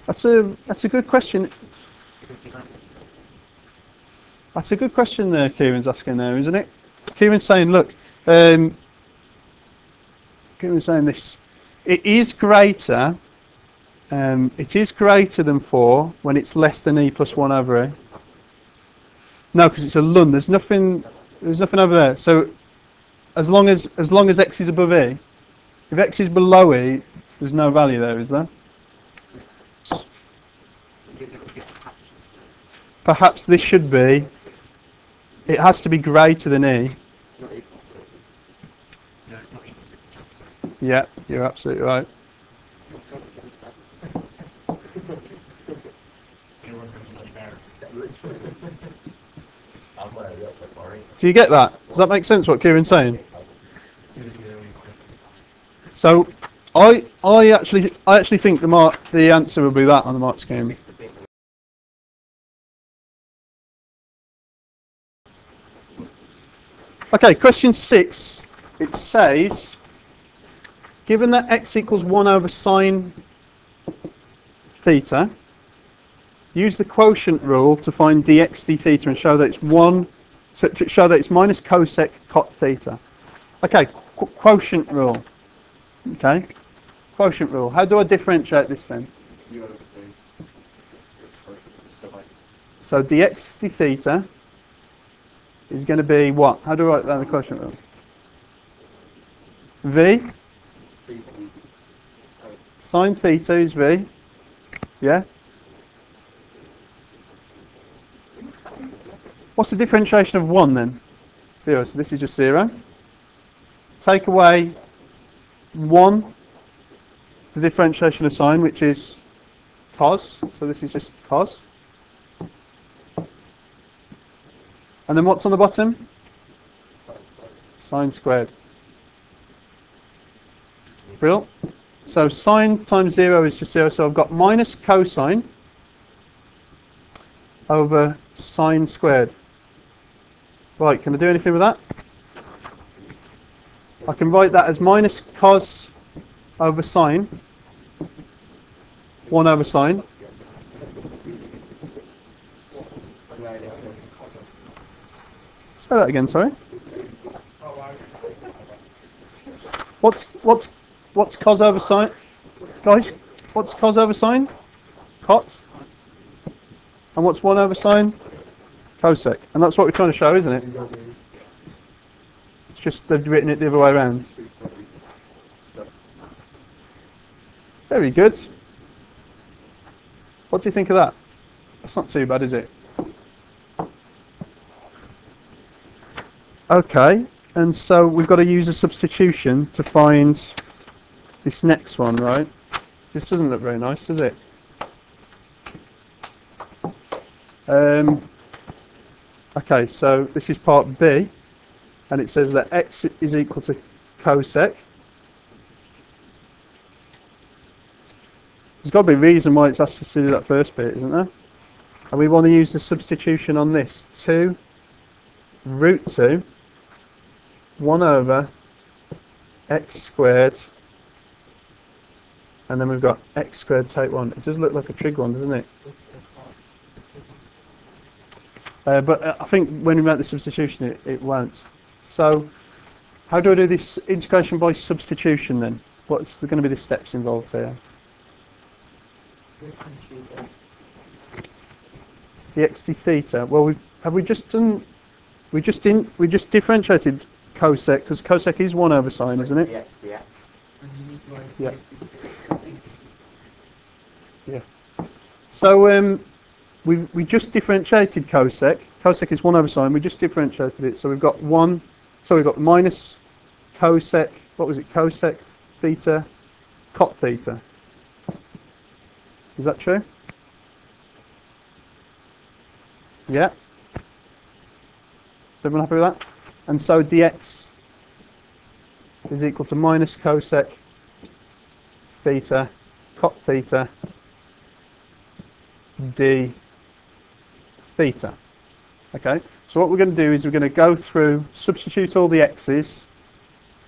That's a good question. That's a good question there, Kieran's asking there, isn't it? Kieran's saying, look, Kieran's saying this. It is greater It is greater than 4 when it's less than e plus 1 over e. No, because it's a ln. There's nothing over there. So as long as x is above e, if x is below e, there's no value there, is there? Perhaps this should be. It has to be greater than e. Yeah, you're absolutely right. Do you get that? Does that make sense what Kieran's saying? So I actually think the answer will be that on the mark scheme. Okay, question 6. It says, given that x equals 1 over sine theta, use the quotient rule to find dx d theta and show that it's minus cosec cot theta. Okay, quotient rule. Okay, quotient rule. How do I differentiate this then? So dx d theta is going to be what? How do I write down the quotient rule? V. Sine theta is V. Yeah? What's the differentiation of 1 then? 0. So this is just 0. Take away 1, the differentiation of sine, which is cos. So this is just cos. And then what's on the bottom? Sine squared. Brilliant. So sine times 0 is just 0. So I've got minus cosine over sine squared. Right, can I do anything with that? I can write that as minus cos over sine, 1 over sine. Say that again, sorry. What's cos over sine? Guys, what's cos over sine? Cot. And what's 1 over sine? Cosec. And that's what we're trying to show, isn't it? It's just they've written it the other way around. Very good. What do you think of that? That's not too bad, is it? Okay, and so we've got to use a substitution to find this next one, right? This doesn't look very nice, does it? Okay, so this is part B, and it says that x is equal to cosec. There's got to be a reason why it's asked us to do that first bit, isn't there? And we want to use the substitution on this. 2 root 2 1 over x squared, and then we've got x squared take 1. It does look like a trig one, doesn't it? But I think when we make the substitution it won't. So how do I do this integration by substitution then? What's going to be the steps involved here? Dx d theta. Well, we just differentiated cosec, because cosec is 1 over sine, isn't it? Dx dx. Yeah. Yeah. So we just differentiated cosec. Cosec is 1 over sine. We just differentiated it. So we've got 1. So we've got minus cosec. What was it? Cosec theta, cot theta. Is that true? Yeah. Is everyone happy with that? And so dx is equal to minus cosec theta, cot theta, d theta. Okay, so what we're going to do is we're going to go through, substitute all the x's,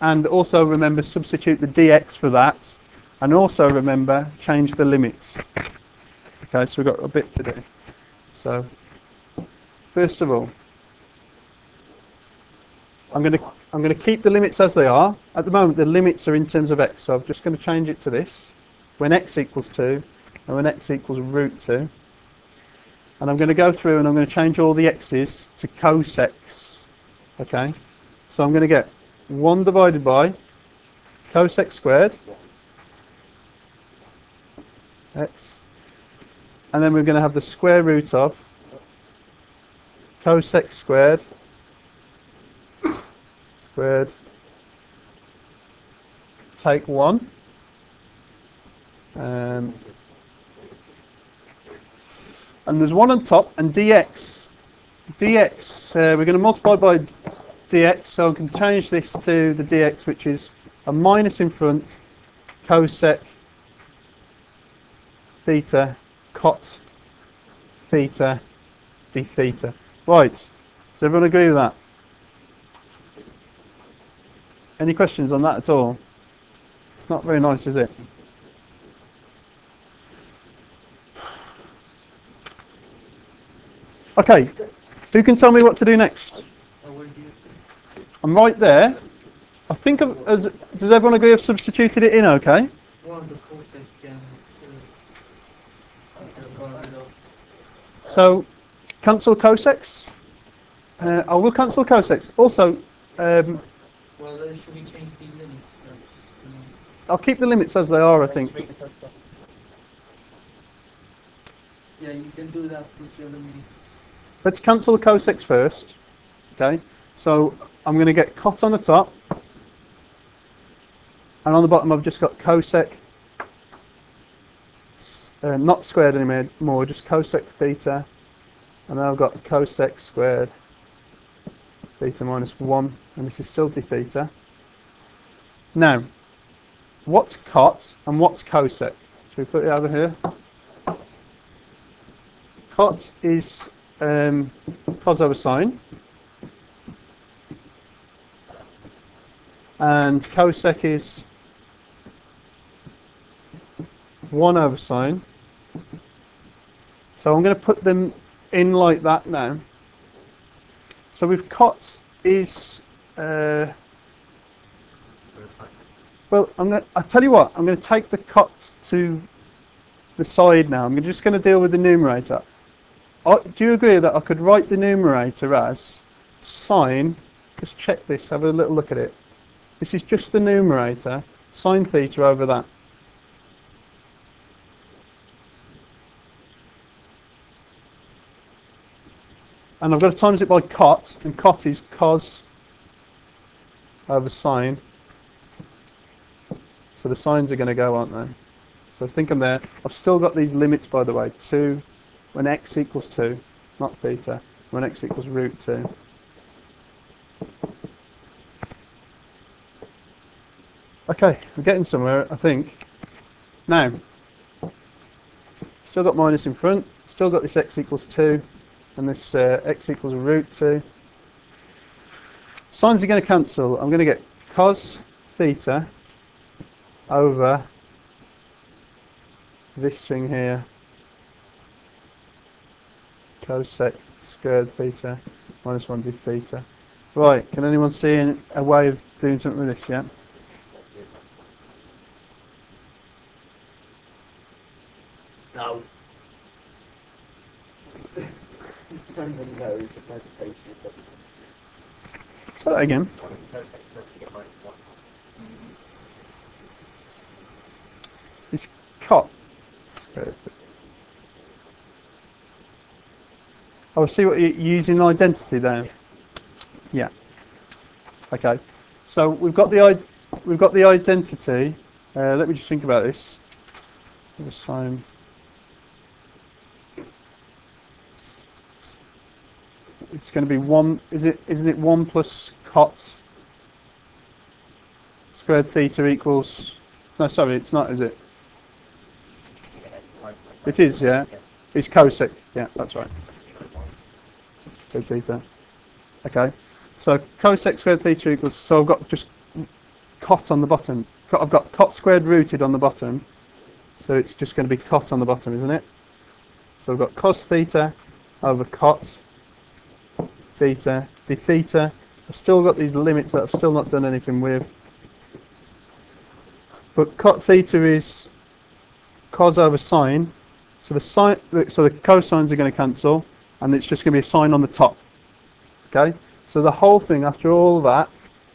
and also remember substitute the dx for that, and also remember change the limits. Okay, so we've got a bit to do. So first of all, I'm going to keep the limits as they are. At the moment, the limits are in terms of x, so I'm just going to change it to this. when x equals 2 and when x equals root 2. And I'm going to go through and I'm going to change all the x's to cosecs. Okay, so I'm going to get 1 divided by cosec squared x, and then we're going to have the square root of cosec squared take 1, and there's 1 on top, and dx, we're going to multiply by dx, so I can change this to the dx, which is a minus in front, cosec theta cot theta d theta. Right, does everyone agree with that? Any questions on that at all? It's not very nice, is it? Okay, who can tell me what to do next? I'm right there. I think, does everyone agree I've substituted it in okay? So, cancel cosecs. I will cancel cosecs. Also, should we change the limits? I'll keep the limits as they are, I think. Yeah, you can do that with your limits. Let's cancel the cosecs first. Okay, so I'm going to get cot on the top, and on the bottom I've just got cosec, not squared anymore, just cosec theta, and then I've got cosec squared theta minus 1, and this is still d theta. Now, what's cot and what's cosec? Should we put it over here? Cot is cos over sine, and cosec is 1 over sine. So I'm going to put them in like that now. So with cot is well, I'll tell you what, I'm going to take the cot to the side now. I'm just going to deal with the numerator. Do you agree that I could write the numerator as sine, just check this, have a little look at it. This is just the numerator, sine theta over that. And I've got to times it by cot, and cot is cos over sine. So the sines are going to go, aren't they? So I think I'm there. I've still got these limits, by the way. 2 when x equals 2, not theta, when x equals root 2. Okay, we're getting somewhere, I think. Now, still got minus in front, still got this x equals 2, and this x equals root 2. Sines are going to cancel. I'm going to get cos theta over this thing here, cosec squared theta minus 1 d theta. Right, can anyone see a way of doing something with this, yeah? No. No, it's just meditation. Say that again. It's cot. Oh, I see what you're using identity there. Yeah. Okay. So we've got the identity. Let me just think about this. Sine. It's going to be 1. Isn't it 1 plus cot squared theta equals? No, sorry, it's not, is it? It is, yeah. It's cosec. Yeah, that's right. Squared theta. Okay. So cosec squared theta equals. So I've got just cot on the bottom. I've got cot squared rooted on the bottom. So it's just going to be cot on the bottom, isn't it? So I've got cos theta over cot theta d theta. I've still got these limits that I've still not done anything with. But cot theta is cos over sine. So the cosines are going to cancel, and it's just going to be a sine on the top. Okay. So the whole thing, after all that,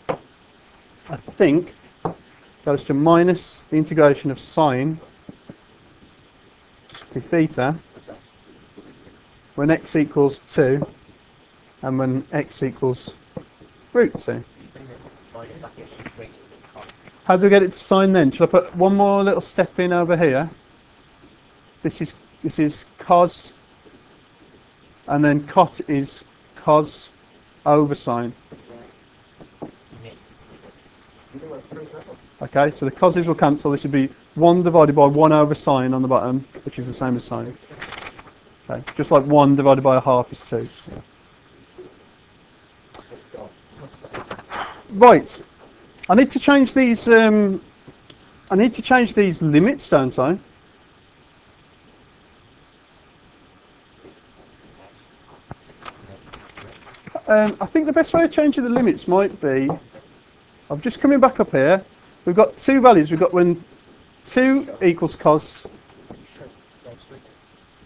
I think, goes to minus the integration of sine to theta when x equals 2 and when x equals root 2. How do we get it to sine then? Shall I put one more little step in over here? This is cos, and then cot is cos over sine. Okay, so the coses will cancel. This would be 1 divided by 1 over sine on the bottom, which is the same as sine. Okay, just like 1 divided by a half is 2. Right, I need to change these. I need to change these limits, don't I? I think the best way of changing the limits might be. I'm just coming back up here. We've got two values. We've got when 2 equals cos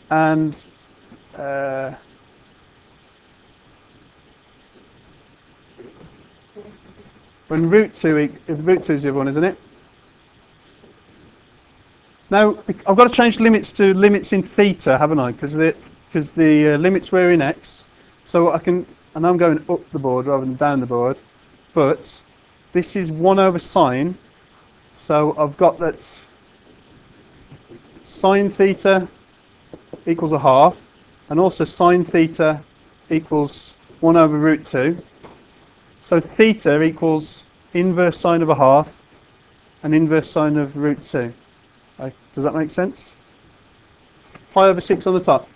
and when root 2 root 2 is the other one, isn't it? Now I've got to change limits to limits in theta, haven't I? Because the limits were in x, so I can. And I'm going up the board rather than down the board, but this is 1 over sine, so I've got that sine theta equals a half, and also sine theta equals 1 over root 2. So theta equals inverse sine of a half and inverse sine of root 2. Right, does that make sense? Pi over 6 on the top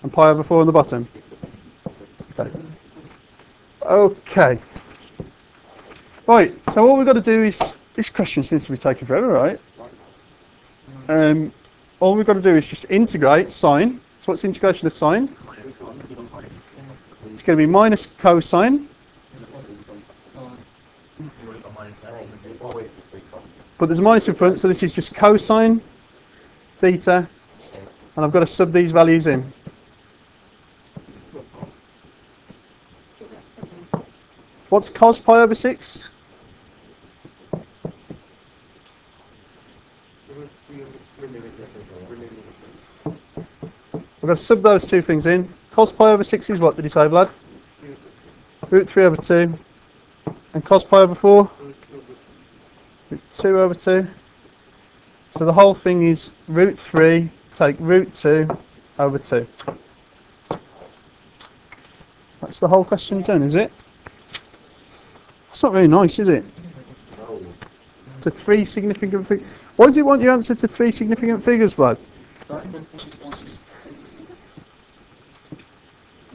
and pi over 4 on the bottom. Okay. Right, so all we've got to do is, this question seems to be taking forever, right? All we've got to do is just integrate sine. So what's the integration of sine? It's going to be minus cosine. But there's a minus in front, so this is just cosine theta, and I've got to sub these values in. What's cos pi over 6? We've got to sub those two things in. Cos pi over 6 is what, did you say, Vlad? Root 3 over 2. And cos pi over 4? Root 2 over 2. So the whole thing is root 3, take root 2 over 2. That's the whole question done, is it? That's not very nice, is it? To 3 significant figures. Why does it want your answer to 3 significant figures, Vlad?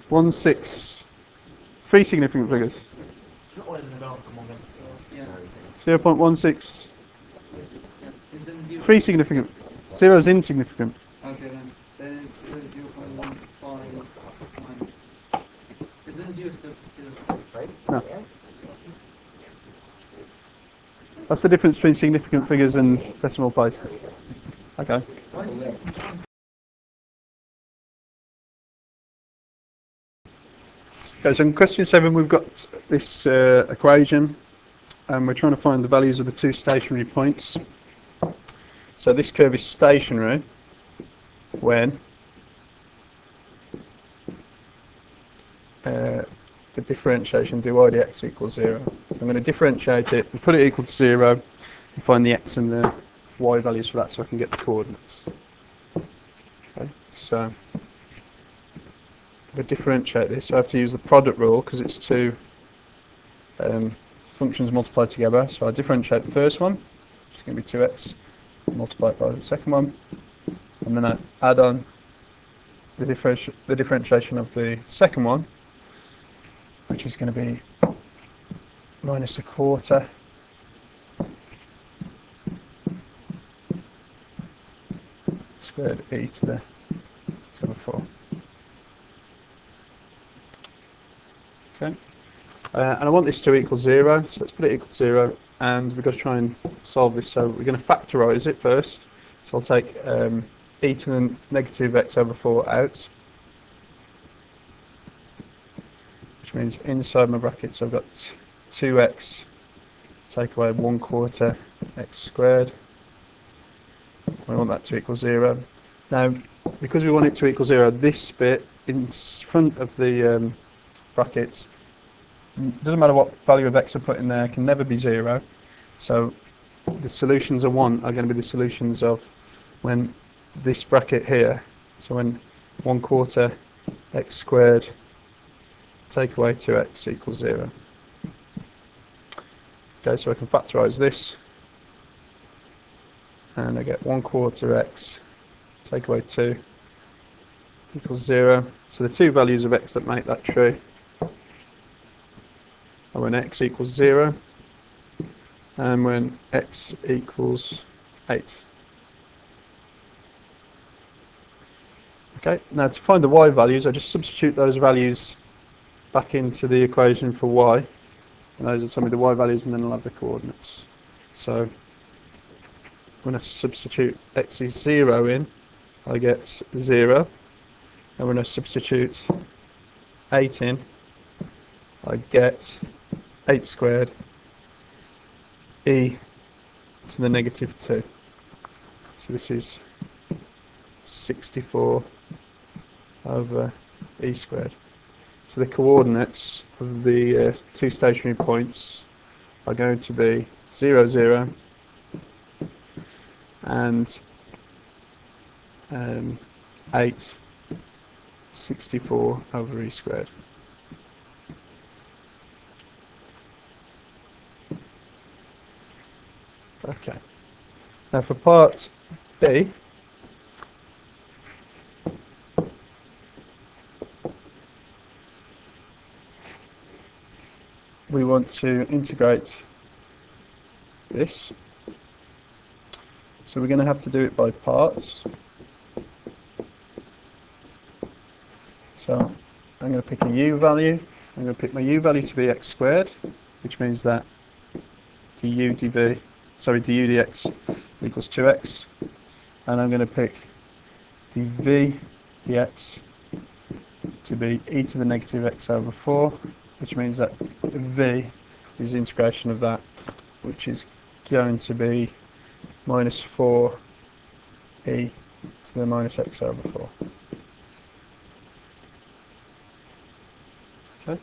1, 6. 3 significant figures. 0.16. 3 significant. 0 is insignificant. Okay, then it's 0.15. Isn't 0 still? No. That's the difference between significant figures and decimal place. Okay. Okay, so in question 7 we've got this equation, and we're trying to find the values of the two stationary points. So this curve is stationary when the differentiation dy dx equals 0. So I'm going to differentiate it and put it equal to 0 and find the x and the y values for that so I can get the coordinates. Okay, so if I differentiate this, I have to use the product rule because it's two functions multiplied together. So I differentiate the first one, which is going to be 2x, multiplied by the second one, and then I add on the differentiation of the second one, which is going to be minus a quarter squared e to the 4. Okay, and I want this to equal 0, so let's put it equal to 0 and we've got to try and solve this. So we're going to factorise it first. So I'll take e to the negative x over 4 out, which means inside my brackets I've got 2x, take away 1/4 x squared. We want that to equal 0. Now, because we want it to equal 0, this bit in front of the brackets, doesn't matter what value of x I put in there, can never be 0. So the solutions of 1 are going to be the solutions of when this bracket here, so when 1/4 x squared take away 2x equals 0. Okay, so I can factorise this, and I get 1/4 x take away 2 equals 0. So the two values of x that make that true are when x equals 0 and when x equals 8. Okay, now to find the y values, I just substitute those values back into the equation for y, and those will tell me the y values, and then I'll have the coordinates. So when I substitute x is 0 in, I get 0, and when I substitute 8 in, I get 8 squared e to the negative 2. So this is 64 over e squared. So the coordinates of the two stationary points are going to be 0, 0 and 8, 64 over e squared. Okay. Now for part B, we want to integrate this. So we're going to have to do it by parts. So I'm going to pick a u value. I'm going to pick my u value to be x squared, which means that du dv, sorry, du dx equals 2x. And I'm going to pick dv dx to be e to the negative x over 4, which means that v is the integration of that, which is going to be minus 4 e to the minus x over 4. Okay.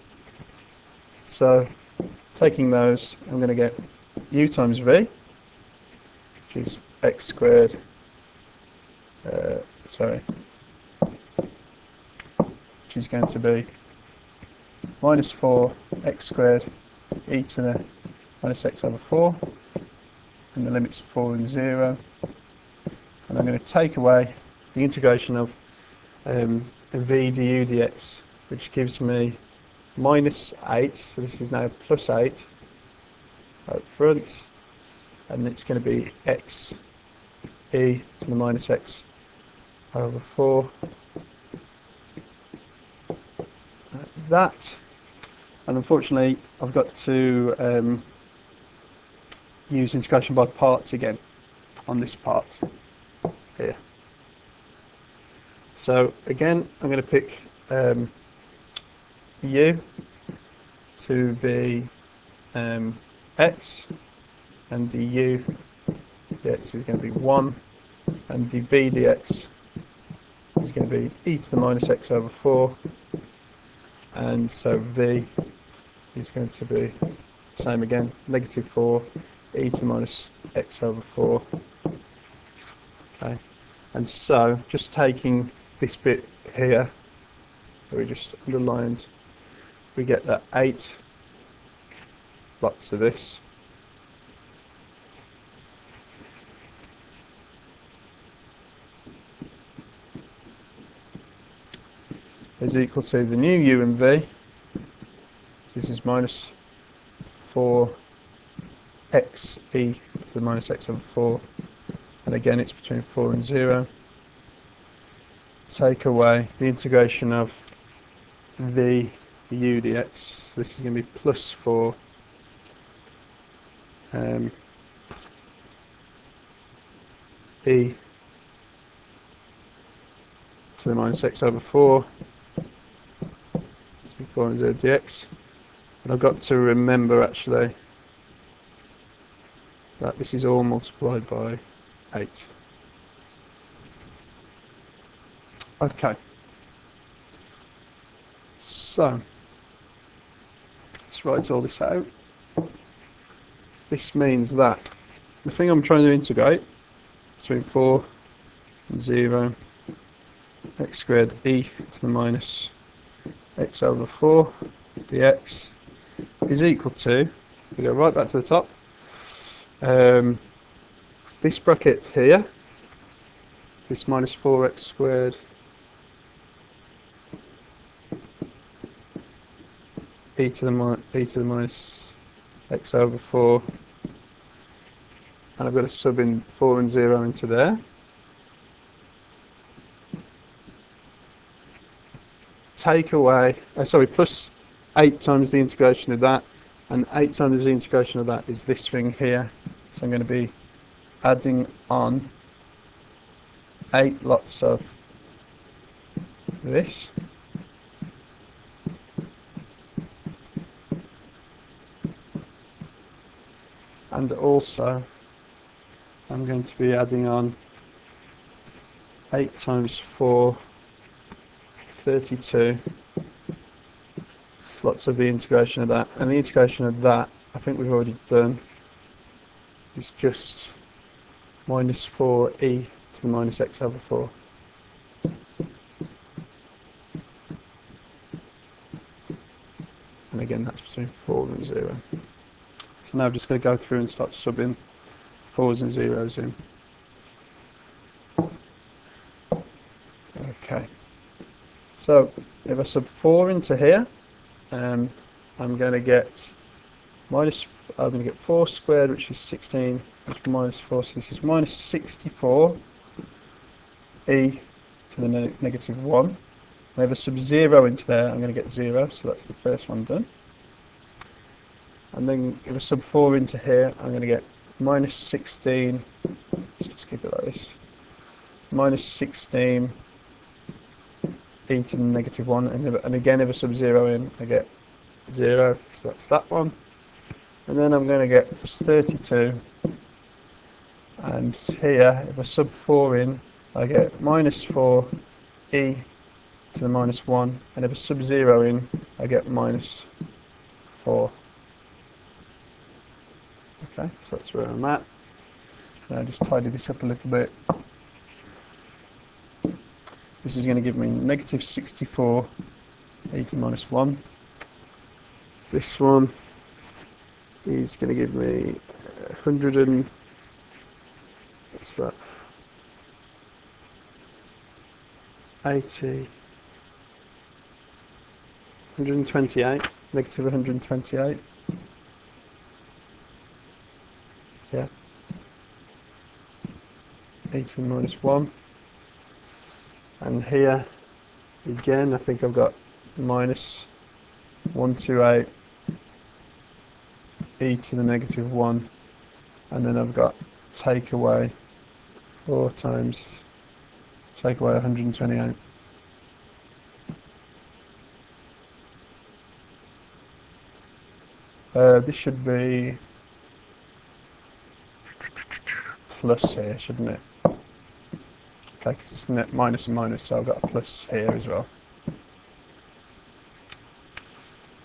So taking those, I'm going to get u times v, which is x squared, which is going to be minus 4 x squared e to the minus x over 4, and the limits 4 and 0. And I'm going to take away the integration of v du dx, which gives me minus 8, so this is now plus 8 up front, and it's going to be x e to the minus x over 4. That, and unfortunately I've got to use integration by parts again on this part here. So again I'm going to pick u to be x, and du dx is going to be 1, and dv dx is going to be e to the minus x over 4, and so v is going to be the same again, negative 4 e to the minus x over 4. Okay, and so just taking this bit here that we just underlined, we get that 8 lots of this is equal to the new u and v. So this is minus 4 x e to the minus x over 4, and again it's between 4 and 0. Take away the integration of v to u dx, so this is going to be plus 4 e to the minus x over 4, 4 and 0 dx. And I've got to remember actually that this is all multiplied by 8. Okay. So, let's write all this out. This means that the thing I'm trying to integrate between 4 and 0, x squared e to the minus x over 4 dx is equal to, we go right back to the top, this bracket here, this minus 4x squared e to the minus x over 4, and I've got to sub in 4 and 0 into there. Take away, plus 8 times the integration of that, and 8 times the integration of that is this thing here. So I'm going to be adding on 8 lots of this. And also I'm going to be adding on 8 times 4, 32, lots of the integration of that. And the integration of that, I think we've already done, is just minus 4e to the minus x over 4. And again, that's between 4 and 0. So now I'm just going to go through and start subbing 4s and 0s in. Okay. So if I sub 4 into here, I'm going to get I'm going to get 4 squared, which is 16, which is minus 4, so this is minus 64 e to the negative 1. And if I sub 0 into there, I'm going to get 0, so that's the first one done. And then if I sub 4 into here, I'm going to get minus 16, let's just keep it like this, minus 16 e to the negative 1, and again if I sub 0 in, I get 0, so that's that one. And then I'm going to get plus 32, and here if I sub 4 in, I get minus 4 e to the minus 1, and if I sub 0 in, I get minus 4. Okay, so that's where I'm at. Now just tidy this up a little bit. This is going to give me negative 64 e to the minus 1. This one is going to give me 100 and, what's that, 80, 128, negative 128. Yeah. e to the minus 1. And here, again, I think I've got minus 128 e to the negative 1. And then I've got take away 4 times, take away 128. This should be plus here, shouldn't it? Okay, because it's net minus and minus, so I've got a plus here as well.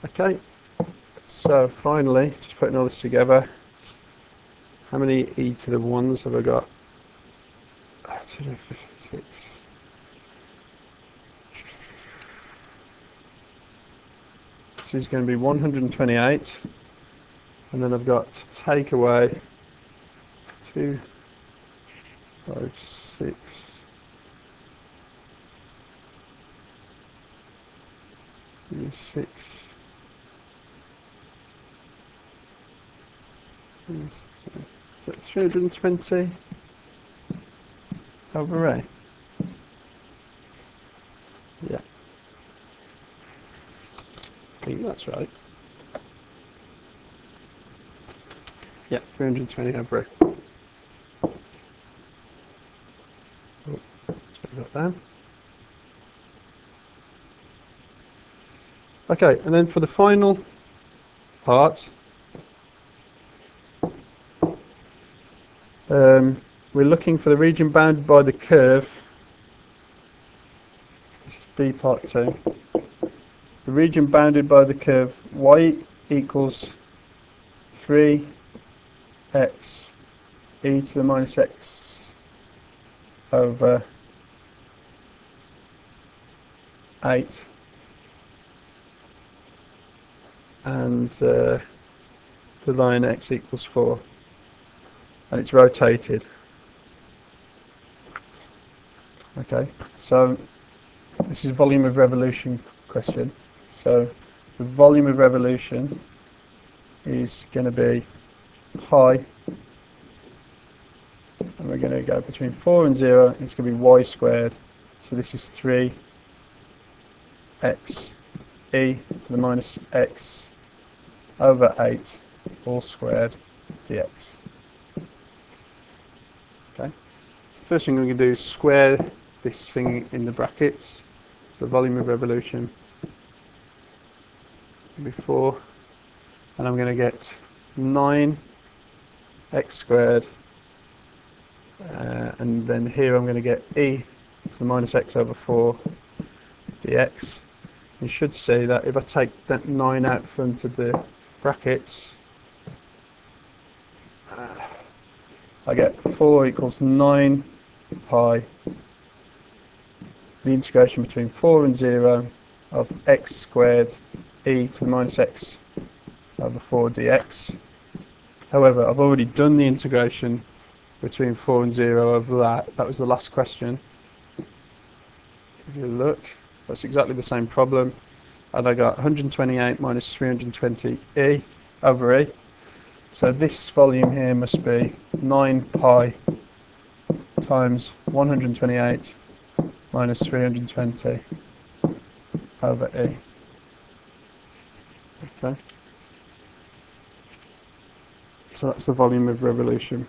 Okay, so finally, just putting all this together, how many e to the 1s have I got? 256. So it's going to be 128, and then I've got to take away 2, 5, 6, 6, 320 over A. Yeah. I think that's right. Yeah, 320 over E. Oh, let's put that down. Okay, and then for the final part, we're looking for the region bounded by the curve. This is B part 2. The region bounded by the curve y equals 3x e to the minus x over 8 and the line x equals 4, and it's rotated. Okay, so this is volume of revolution question. So the volume of revolution is going to be pi, and we're going to go between 4 and 0, and it's going to be y squared. So this is 3x e to the minus x over 8 all squared dx. Okay. So the first thing we're going to do is square this thing in the brackets. So the volume of revolution will be 4, and I'm going to get 9x squared, and then here I'm going to get e to the minus x over 4 dx. You should see that if I take that 9 out front of the brackets, I get 4 equals 9 pi, the integration between 4 and 0 of x squared e to the minus x over 4 dx. However, I've already done the integration between 4 and 0 over that. That was the last question. If you look, that's exactly the same problem. And I got 128 minus 320 e over e. So this volume here must be 9 pi times 128 minus 320 over e. Okay. So that's the volume of revolution.